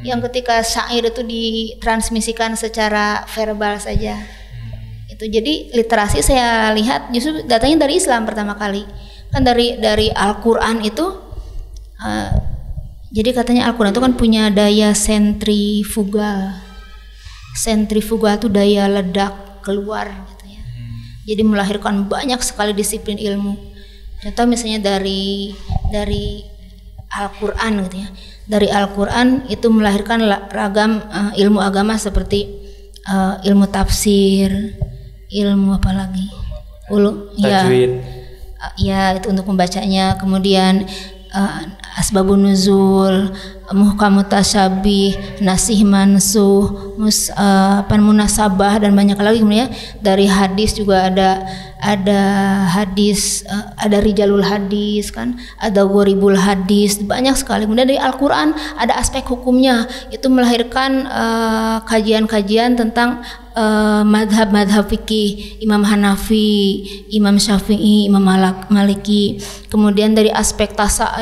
yang ketika syair itu ditransmisikan secara verbal saja. Itu jadi literasi saya lihat justru datangnya dari Islam pertama kali. Kan dari Al-Qur'an itu jadi katanya Al-Qur'an itu kan punya daya sentrifugal. Sentrifugal itu daya ledak keluar gitu ya. Jadi melahirkan banyak sekali disiplin ilmu. Contoh misalnya dari Al-Qur'an gitu ya. Dari Al-Qur'an itu melahirkan ragam ilmu agama seperti ilmu tafsir, ilmu apa lagi? Tajwid. Ya itu untuk membacanya. Kemudian asbabun nuzul, muhkam mutasyabih, nasih mansuh, munasabah dan banyak lagi. Kemudian dari hadis juga ada hadis, ada rijalul hadis kan, ada gharibul hadis, banyak sekali. Kemudian dari Al-Qur'an ada aspek hukumnya, itu melahirkan kajian-kajian tentang madhab-madhab fikih, Imam Hanafi, Imam Syafi'i, Imam Maliki. Kemudian dari aspek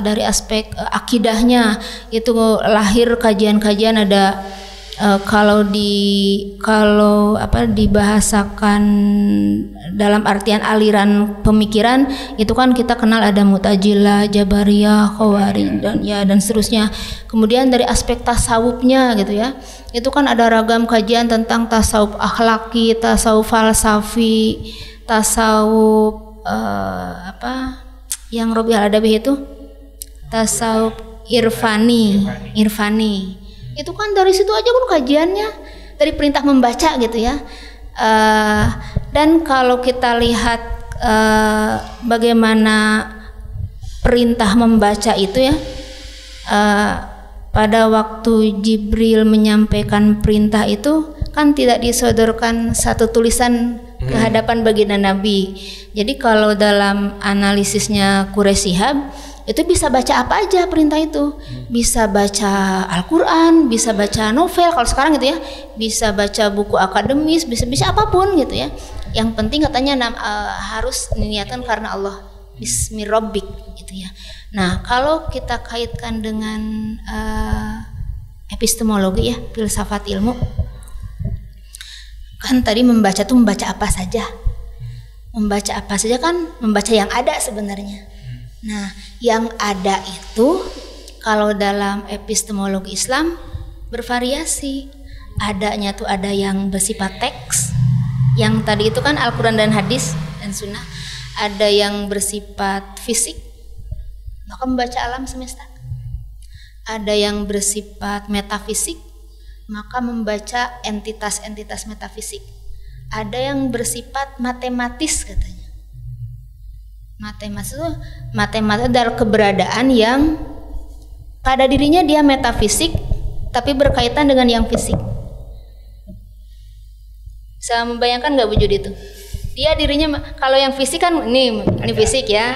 dari aspek akidahnya itu lahir kajian-kajian. Ada kalau dibahasakan dalam artian aliran pemikiran itu kan kita kenal ada Mu'tazilah, Jabariyah, Khawarij dan seterusnya. Kemudian dari aspek tasawufnya gitu ya, itu kan ada ragam kajian tentang tasawuf akhlaki, tasawuf falsafi, tasawuf yang Robi al-Adabi itu tasawuf irfani. Itu kan dari situ aja kan kajiannya, dari perintah membaca gitu ya. Dan kalau kita lihat bagaimana perintah membaca itu ya, pada waktu Jibril menyampaikan perintah itu kan tidak disodorkan satu tulisan ke hadapan baginda Nabi. Jadi kalau dalam analisisnya Quraish Shihab itu bisa baca apa aja perintah itu, bisa baca Al-Quran, bisa baca novel kalau sekarang gitu ya, bisa baca buku akademis, bisa apapun gitu ya. Yang penting katanya harus niatan karena Allah, Bismirabbik gitu ya. Nah kalau kita kaitkan dengan epistemologi ya, filsafat ilmu, kan tadi membaca tuh membaca apa saja, kan membaca yang ada sebenarnya. Nah, yang ada itu kalau dalam epistemologi Islam bervariasi. Adanya tuh ada yang bersifat teks, yang tadi itu kan Al-Quran dan hadis dan sunnah. Ada yang bersifat fisik, maka membaca alam semesta. Ada yang bersifat metafisik, maka membaca entitas-entitas metafisik. Ada yang bersifat matematis katanya. Matematis itu adalah keberadaan yang pada dirinya dia metafisik tapi berkaitan dengan yang fisik. Bisa membayangkan nggak wujud itu? Dia dirinya, kalau yang fisik kan ini fisik ya.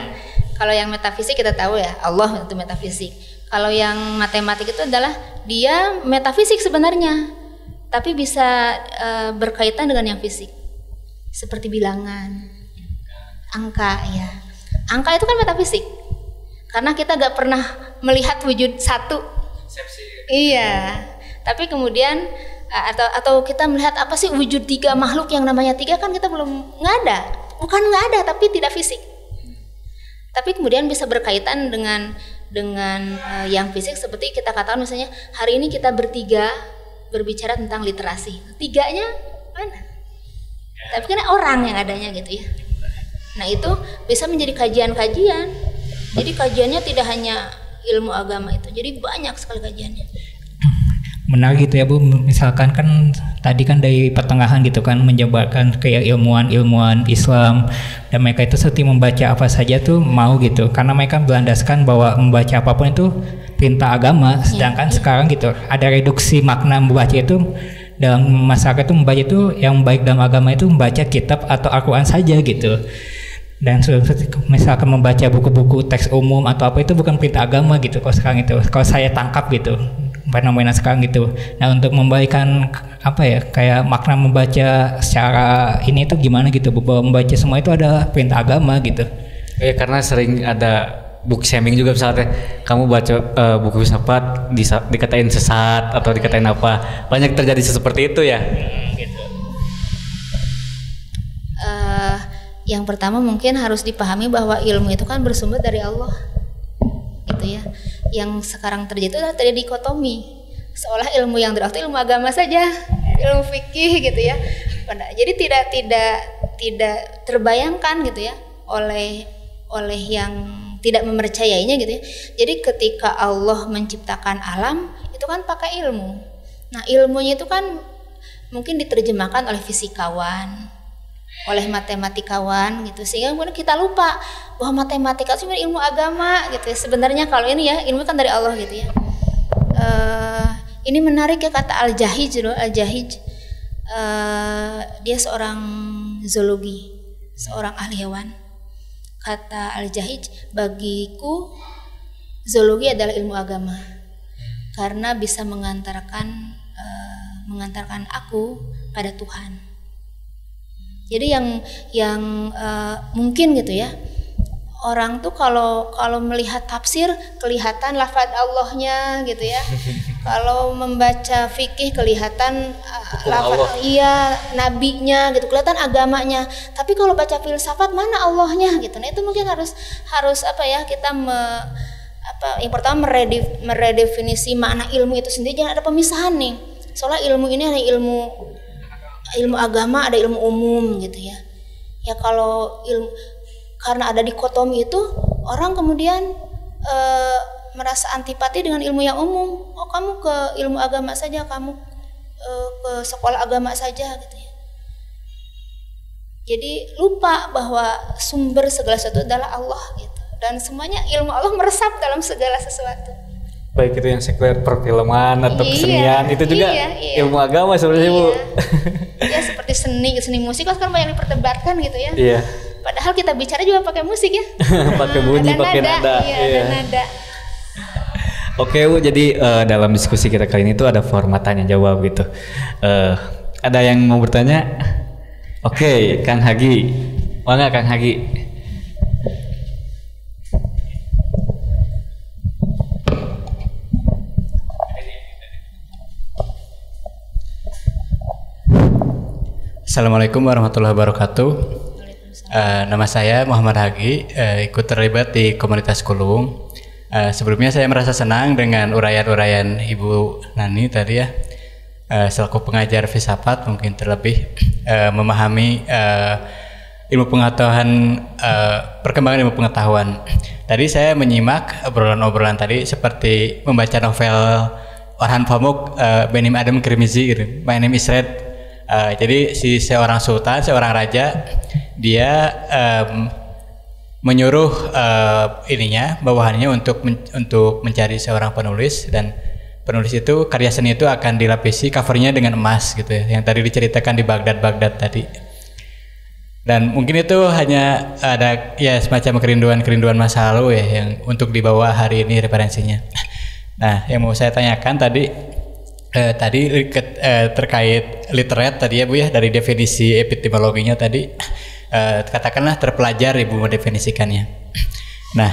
Kalau yang metafisik kita tahu ya, Allah itu metafisik. Kalau yang matematik itu adalah dia metafisik sebenarnya, tapi bisa berkaitan dengan yang fisik. Seperti bilangan, angka ya. Angka itu kan metafisik, karena kita gak pernah melihat wujud satu. Iya. Tapi kemudian atau kita melihat apa sih wujud tiga makhluk yang namanya tiga, kan kita belum bukan nggak ada, tapi tidak fisik. Tapi kemudian bisa berkaitan dengan yang fisik, seperti kita katakan misalnya hari ini kita bertiga berbicara tentang literasi. Tiganya mana? Tapi kan orang yang adanya gitu ya. Nah itu bisa menjadi kajian-kajian. Jadi kajiannya tidak hanya ilmu agama itu, jadi banyak sekali kajiannya. Menarik gitu ya Bu, misalkan kan tadi kan dari pertengahan gitu kan menjabarkan kayak ilmuwan Islam, dan mereka itu seperti membaca apa saja tuh mau gitu, karena mereka berlandaskan bahwa membaca apapun itu perintah agama. Sedangkan sekarang gitu ada reduksi makna membaca itu. Dalam masyarakat itu membaca itu yang baik dalam agama itu membaca kitab atau Al-Quran saja gitu. Dan misalkan membaca buku-buku teks umum atau apa itu bukan perintah agama gitu. Kalau sekarang itu, kalau saya tangkap gitu fenomena sekarang gitu. Nah untuk memberikan apa ya kayak makna membaca secara ini itu gimana gitu, bahwa membaca semua itu ada perintah agama gitu. Ya karena sering ada book shaming juga, misalnya kamu baca buku filsafat dikatain sesat atau dikatain apa, banyak terjadi seperti itu ya. Gitu. Yang pertama mungkin harus dipahami bahwa ilmu itu kan bersumber dari Allah, gitu ya. Yang sekarang terjadi itu adalah terjadi dikotomi, seolah ilmu yang dari Allah itu ilmu agama saja, ilmu fikih gitu ya. Jadi tidak terbayangkan gitu ya oleh yang tidak mempercayainya gitu ya. Jadi ketika Allah menciptakan alam itu kan pakai ilmu. Nah ilmunya itu kan mungkin diterjemahkan oleh fisikawan, oleh matematikawan gitu, sehingga kemudian kita lupa bahwa matematika itu sebenarnya ilmu agama gitu ya. Sebenarnya kalau ini ya ilmu kan dari Allah gitu ya. Ini menarik ya kata Al-Jahij. Dia seorang zoologi, seorang ahli hewan. Kata Al-Jahij, bagiku zoologi adalah ilmu agama karena bisa mengantarkan aku pada Tuhan. Jadi yang mungkin gitu ya, orang tuh kalau melihat tafsir kelihatan lafaz Allahnya gitu ya. Kalau membaca fikih kelihatan lafaz iya nabinya gitu, kelihatan agamanya. Tapi kalau baca filsafat mana Allahnya gitu. Nah, itu mungkin harus apa ya, kita yang pertama meredefinisi makna ilmu itu sendiri, jangan ada pemisahan nih. Soalnya ilmu ini ada ilmu agama, ada ilmu umum gitu ya. Ya kalau karena ada dikotomi itu, orang kemudian merasa antipati dengan ilmu yang umum. Oh, kamu ke ilmu agama saja, kamu ke sekolah agama saja gitu ya. Jadi lupa bahwa sumber segala sesuatu adalah Allah gitu. Dan semuanya ilmu Allah meresap dalam segala sesuatu. Baik itu yang sekuler perfilman atau kesenian, itu juga ilmu agama sebenarnya Bu. Ya seperti seni musik kan banyak diperdebatkan gitu ya. Iya. Padahal kita bicara juga pakai musik ya. Pakai bunyi, pakai nada. Iya, ada nada. Oke Bu, jadi dalam diskusi kita kali ini tuh ada format tanya jawab gitu. Ada yang mau bertanya? Oke, Kang Hagi. Mana Kang Hagi? Assalamualaikum warahmatullahi wabarakatuh. Nama saya Muhammad Hagi, ikut terlibat di komunitas Kulung. Sebelumnya saya merasa senang dengan uraian-uraian Ibu Nani tadi ya. Selaku pengajar filsafat mungkin terlebih memahami ilmu pengetahuan, perkembangan ilmu pengetahuan. Tadi saya menyimak obrolan-obrolan tadi seperti membaca novel Orhan Pamuk, Benim Adam Kirmizi, My Name is Red. Jadi seorang sultan, seorang raja, dia menyuruh bawahannya untuk mencari seorang penulis, dan penulis itu, karya seni itu akan dilapisi covernya dengan emas gitu ya, yang tadi diceritakan di Baghdad tadi. Dan mungkin itu hanya ada ya semacam kerinduan masa lalu ya, yang untuk dibawa hari ini referensinya. Nah, yang mau saya tanyakan tadi terkait literate tadi ya Bu ya, dari definisi epistemologinya tadi, katakanlah terpelajar Ibu mendefinisikannya. Nah,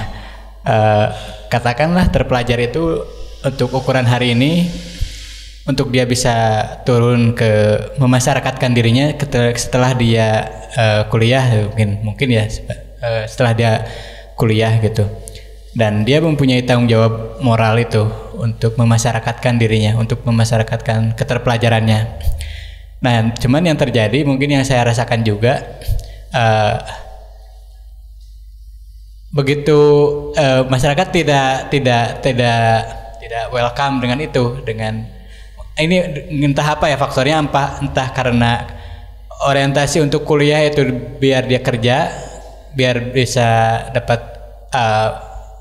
katakanlah terpelajar itu untuk ukuran hari ini, untuk dia bisa turun ke memasyarakatkan dirinya setelah dia kuliah, mungkin ya setelah dia kuliah gitu, dan dia mempunyai tanggung jawab moral itu untuk memasyarakatkan dirinya, untuk memasyarakatkan keterpelajarannya. Nah, cuman yang terjadi mungkin yang saya rasakan juga, begitu masyarakat tidak welcome dengan itu, dengan ini entah apa ya faktornya, entah karena orientasi untuk kuliah itu biar dia kerja, biar bisa dapat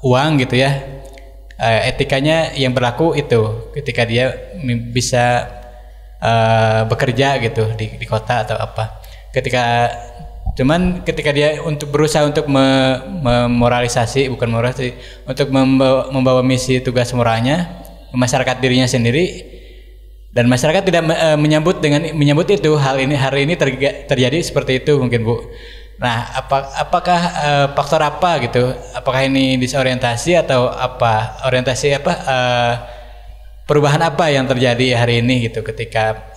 uang gitu ya. Etikanya yang berlaku itu ketika dia bisa bekerja gitu di kota atau apa. Ketika dia berusaha untuk memoralisasi, bukan moralisasi, untuk membawa misi tugas moralnya, masyarakat dirinya sendiri, dan masyarakat tidak menyambut itu. Hari ini terjadi seperti itu mungkin Bu. Nah, apakah faktor apa gitu? Apakah ini disorientasi atau apa? Perubahan apa yang terjadi hari ini gitu, ketika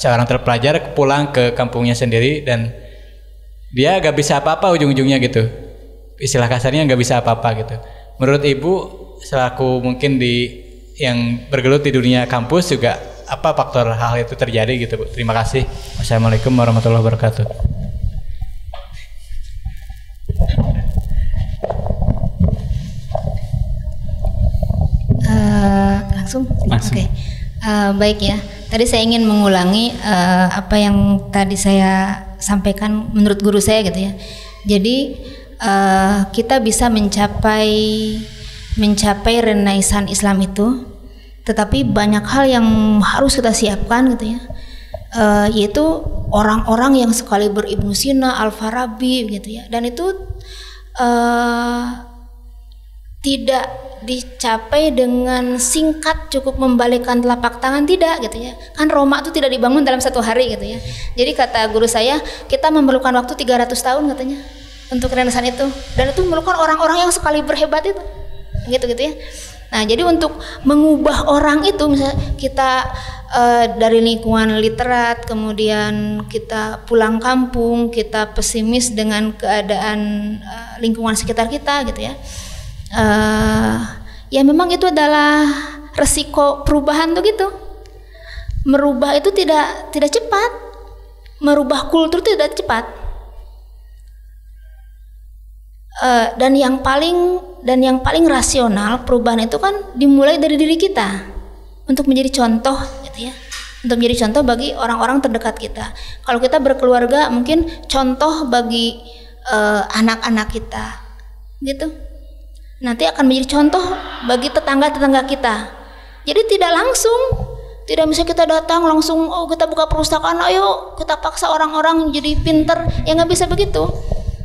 seorang terpelajar pulang ke kampungnya sendiri dan dia gak bisa apa-apa ujung-ujungnya gitu. Istilah kasarnya gak bisa apa-apa gitu. Menurut Ibu selaku mungkin yang bergelut di dunia kampus juga, apa faktor hal itu terjadi gitu Bu? Terima kasih. Wassalamualaikum warahmatullahi wabarakatuh. Langsung. Oke. Baik ya. Tadi saya ingin mengulangi apa yang tadi saya sampaikan menurut guru saya gitu ya. Jadi kita bisa mencapai renaisan Islam itu, tetapi banyak hal yang harus kita siapkan gitu ya. Yaitu orang-orang yang sekaliber Ibnu Sina, Al-Farabi gitu ya, dan itu tidak dicapai dengan singkat cukup membalikkan telapak tangan, tidak gitu ya. Kan Roma itu tidak dibangun dalam satu hari gitu ya. Jadi kata guru saya, kita memerlukan waktu 300 tahun katanya untuk renaissance itu, dan itu memerlukan orang-orang yang sekali berhebat itu gitu ya. Nah, jadi untuk mengubah orang itu, misalnya kita dari lingkungan literat, kemudian kita pulang kampung, kita pesimis dengan keadaan lingkungan sekitar kita gitu ya. Ya memang itu adalah resiko perubahan tuh gitu. Merubah itu tidak cepat. Merubah kultur itu tidak cepat. Dan yang paling rasional perubahan itu kan dimulai dari diri kita, untuk menjadi contoh gitu ya, untuk menjadi contoh bagi orang-orang terdekat kita. Kalau kita berkeluarga, mungkin contoh bagi anak-anak kita gitu, nanti akan menjadi contoh bagi tetangga-tetangga kita. Jadi tidak langsung, tidak bisa kita datang langsung, oh kita buka perpustakaan, ayo kita paksa orang-orang jadi pinter, ya nggak bisa begitu.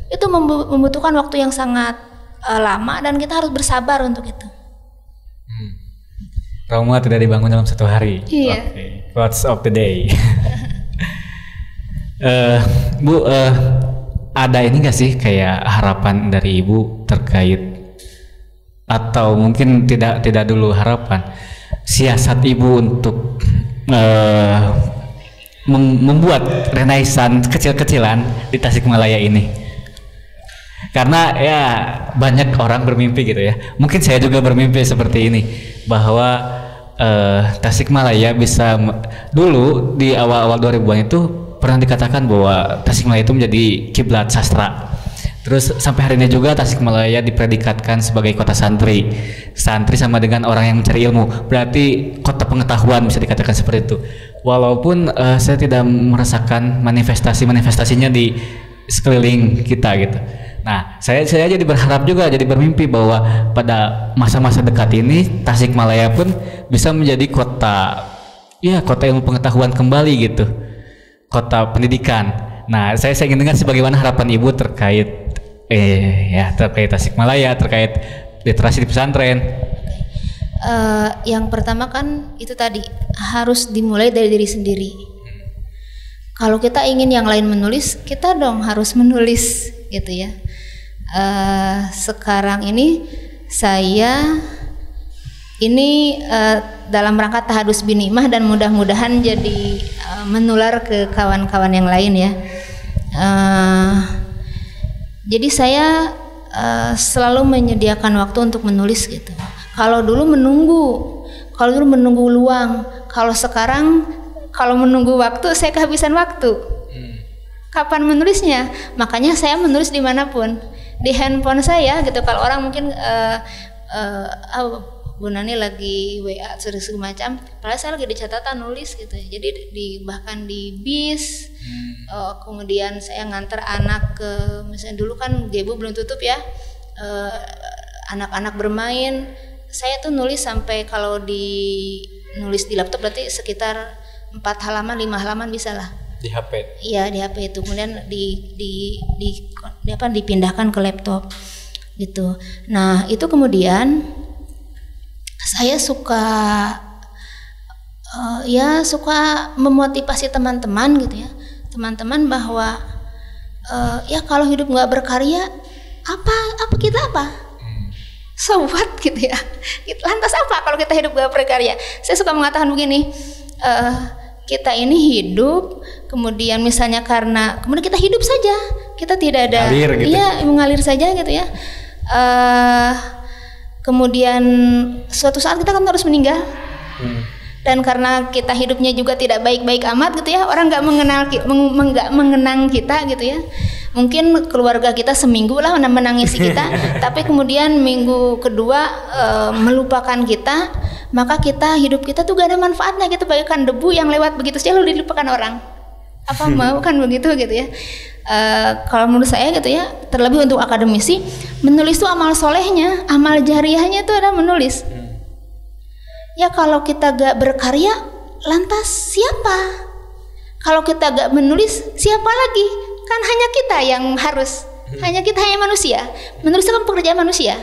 Itu membutuhkan waktu yang sangat lama, dan kita harus bersabar untuk itu. Roma tidak dibangun dalam satu hari. Iya. Okay. Quotes of the day. Bu, ada ini nggak sih kayak harapan dari Ibu terkait, atau mungkin tidak dulu harapan, siasat Ibu untuk membuat renaissance kecil-kecilan di Tasikmalaya ini? Karena ya banyak orang bermimpi gitu ya. Mungkin saya juga bermimpi seperti ini, bahwa Tasikmalaya bisa dulu di awal-awal 2000-an itu pernah dikatakan bahwa Tasikmalaya itu menjadi kiblat sastra. Terus sampai hari ini juga Tasikmalaya dipredikatkan sebagai kota santri. Santri sama dengan orang yang mencari ilmu. Berarti kota pengetahuan, bisa dikatakan seperti itu. Walaupun saya tidak merasakan manifestasinya di sekeliling kita gitu. Nah, saya jadi berharap juga, jadi bermimpi bahwa pada masa-masa dekat ini Tasikmalaya pun bisa menjadi kota ilmu pengetahuan kembali gitu, kota pendidikan. Nah, saya ingin dengar bagaimana harapan Ibu terkait Tasikmalaya, terkait literasi di pesantren. Yang pertama kan itu tadi harus dimulai dari diri sendiri. Kalau kita ingin yang lain menulis, kita dong harus menulis gitu ya. Sekarang ini saya dalam rangka tahadus binimah, dan mudah-mudahan jadi menular ke kawan-kawan yang lain ya. Jadi saya selalu menyediakan waktu untuk menulis gitu. Kalau dulu menunggu luang. Kalau sekarang kalau menunggu waktu, saya kehabisan waktu. Kapan menulisnya? Makanya saya menulis dimanapun, di handphone saya gitu. Kalau orang mungkin Bu Nani lagi WA segala macam, padahal saya lagi di catatan nulis gitu. Jadi bahkan di bis, kemudian saya nganter anak ke, misalnya dulu kan Gebu belum tutup ya, anak-anak bermain, saya tuh nulis sampai kalau nulis di laptop berarti sekitar 4 halaman 5 halaman bisa lah. Di HP? Iya, di HP itu, kemudian dipindahkan ke laptop gitu. Nah itu kemudian saya suka memotivasi teman-teman gitu ya, teman-teman bahwa ya kalau hidup nggak berkarya, apa so what gitu ya, lantas apa kalau kita hidup nggak berkarya? Saya suka mengatakan begini, kita ini hidup, kemudian misalnya kemudian kita hidup saja, kita tidak ada mengalir saja gitu ya. Kemudian suatu saat kita kan harus meninggal, dan karena kita hidupnya juga tidak baik-baik amat gitu ya, orang nggak mengenang kita gitu ya. Mungkin keluarga kita seminggu lah menangisi kita, tapi kemudian minggu kedua melupakan kita, maka hidup kita tuh gak ada manfaatnya gitu, bagaikan debu yang lewat begitu saja lalu dilupakan orang Apa mau kan begitu gitu ya. Kalau menurut saya gitu ya, terlebih untuk akademisi, menulis itu amal solehnya, amal jariahnya itu adalah menulis. Ya kalau kita gak berkarya, lantas siapa? Kalau kita gak menulis, siapa lagi? Kan hanya kita yang harus, hanya manusia. Menulis itu kan pekerjaan manusia.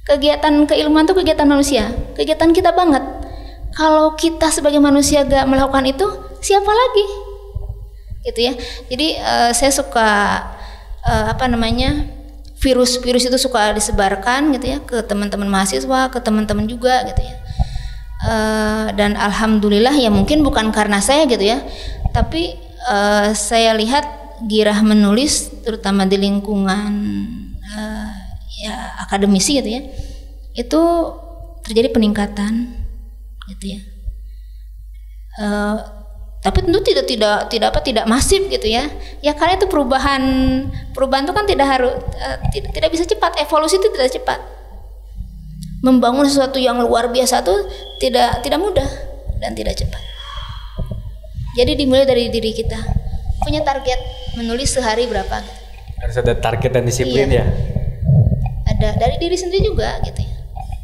Kegiatan keilmuan itu kegiatan manusia, kegiatan kita banget. Kalau kita sebagai manusia gak melakukan itu, siapa lagi? Gitu ya. Jadi saya suka virus itu suka disebarkan gitu ya ke teman-teman mahasiswa, ke teman-teman juga gitu ya. Dan alhamdulillah ya mungkin bukan karena saya gitu ya, tapi saya lihat girah menulis terutama di lingkungan ya akademisi gitu ya, itu terjadi peningkatan gitu ya. Tapi tentu tidak masif gitu ya. Ya karena itu perubahan itu kan tidak bisa cepat, evolusi itu tidak cepat. Membangun sesuatu yang luar biasa itu tidak mudah dan tidak cepat. Jadi dimulai dari diri kita. Punya target menulis sehari berapa gitu. Harus ada target dan disiplin ya. Ada dari diri sendiri juga gitu ya.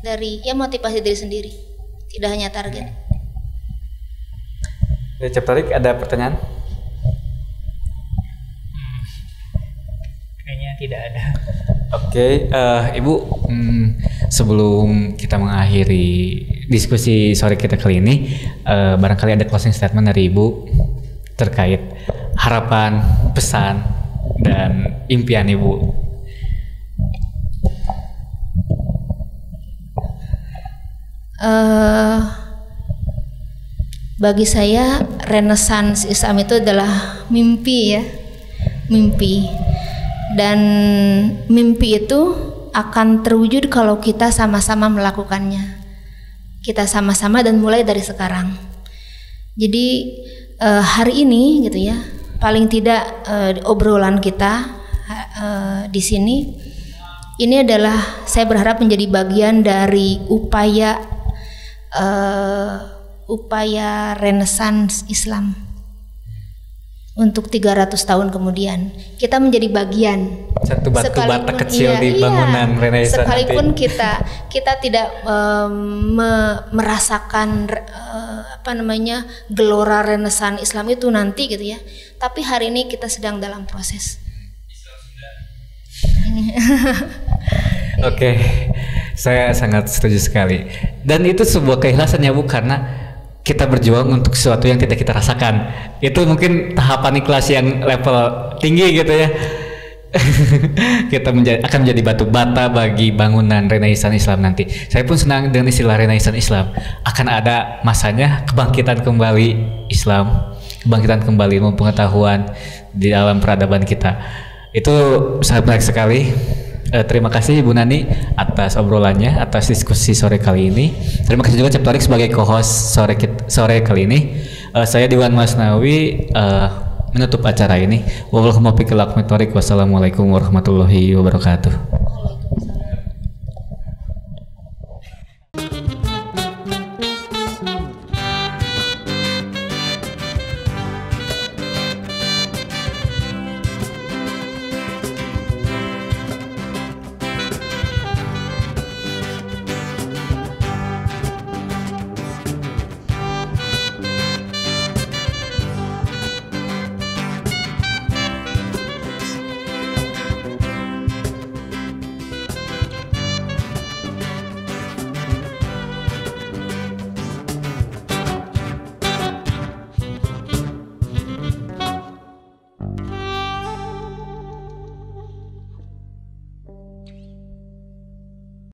Dari motivasi diri sendiri. Tidak hanya target. Chapterik ada pertanyaan? Kayaknya tidak ada. Oke, Ibu, sebelum kita mengakhiri diskusi sore kita kali ini, barangkali ada closing statement dari Ibu terkait harapan, pesan, dan impian Ibu. Bagi saya Renaissance Islam itu adalah mimpi ya, mimpi. Dan mimpi itu akan terwujud kalau kita sama-sama melakukannya. Kita sama-sama dan mulai dari sekarang. Jadi hari ini gitu ya, paling tidak obrolan kita di sini ini adalah saya berharap menjadi bagian dari upaya Renaissance Islam untuk 300 tahun kemudian. Kita menjadi bagian satu batu bata kecil di bangunan Renaissance. Sekalipun kita tidak merasakan gelora Renaissance Islam itu nanti gitu ya. Tapi hari ini kita sedang dalam proses. Oke, saya sangat setuju sekali. Dan itu sebuah keikhlasan ya Bu, karena kita berjuang untuk sesuatu yang tidak kita rasakan. Itu mungkin tahapan ikhlas yang level tinggi gitu ya. Kita akan menjadi batu bata bagi bangunan Renaissance Islam nanti. Saya pun senang dengan istilah Renaissance Islam. Akan ada masanya kebangkitan kembali Islam, kebangkitan kembali ilmu pengetahuan di dalam peradaban kita. Itu sangat menarik sekali. Terima kasih Ibu Nani atas obrolannya, atas diskusi sore kali ini. Terima kasih juga Chapterik sebagai co-host sore kali ini. Saya Diwan Masnawi menutup acara ini. Wassalamualaikum warahmatullahi wabarakatuh.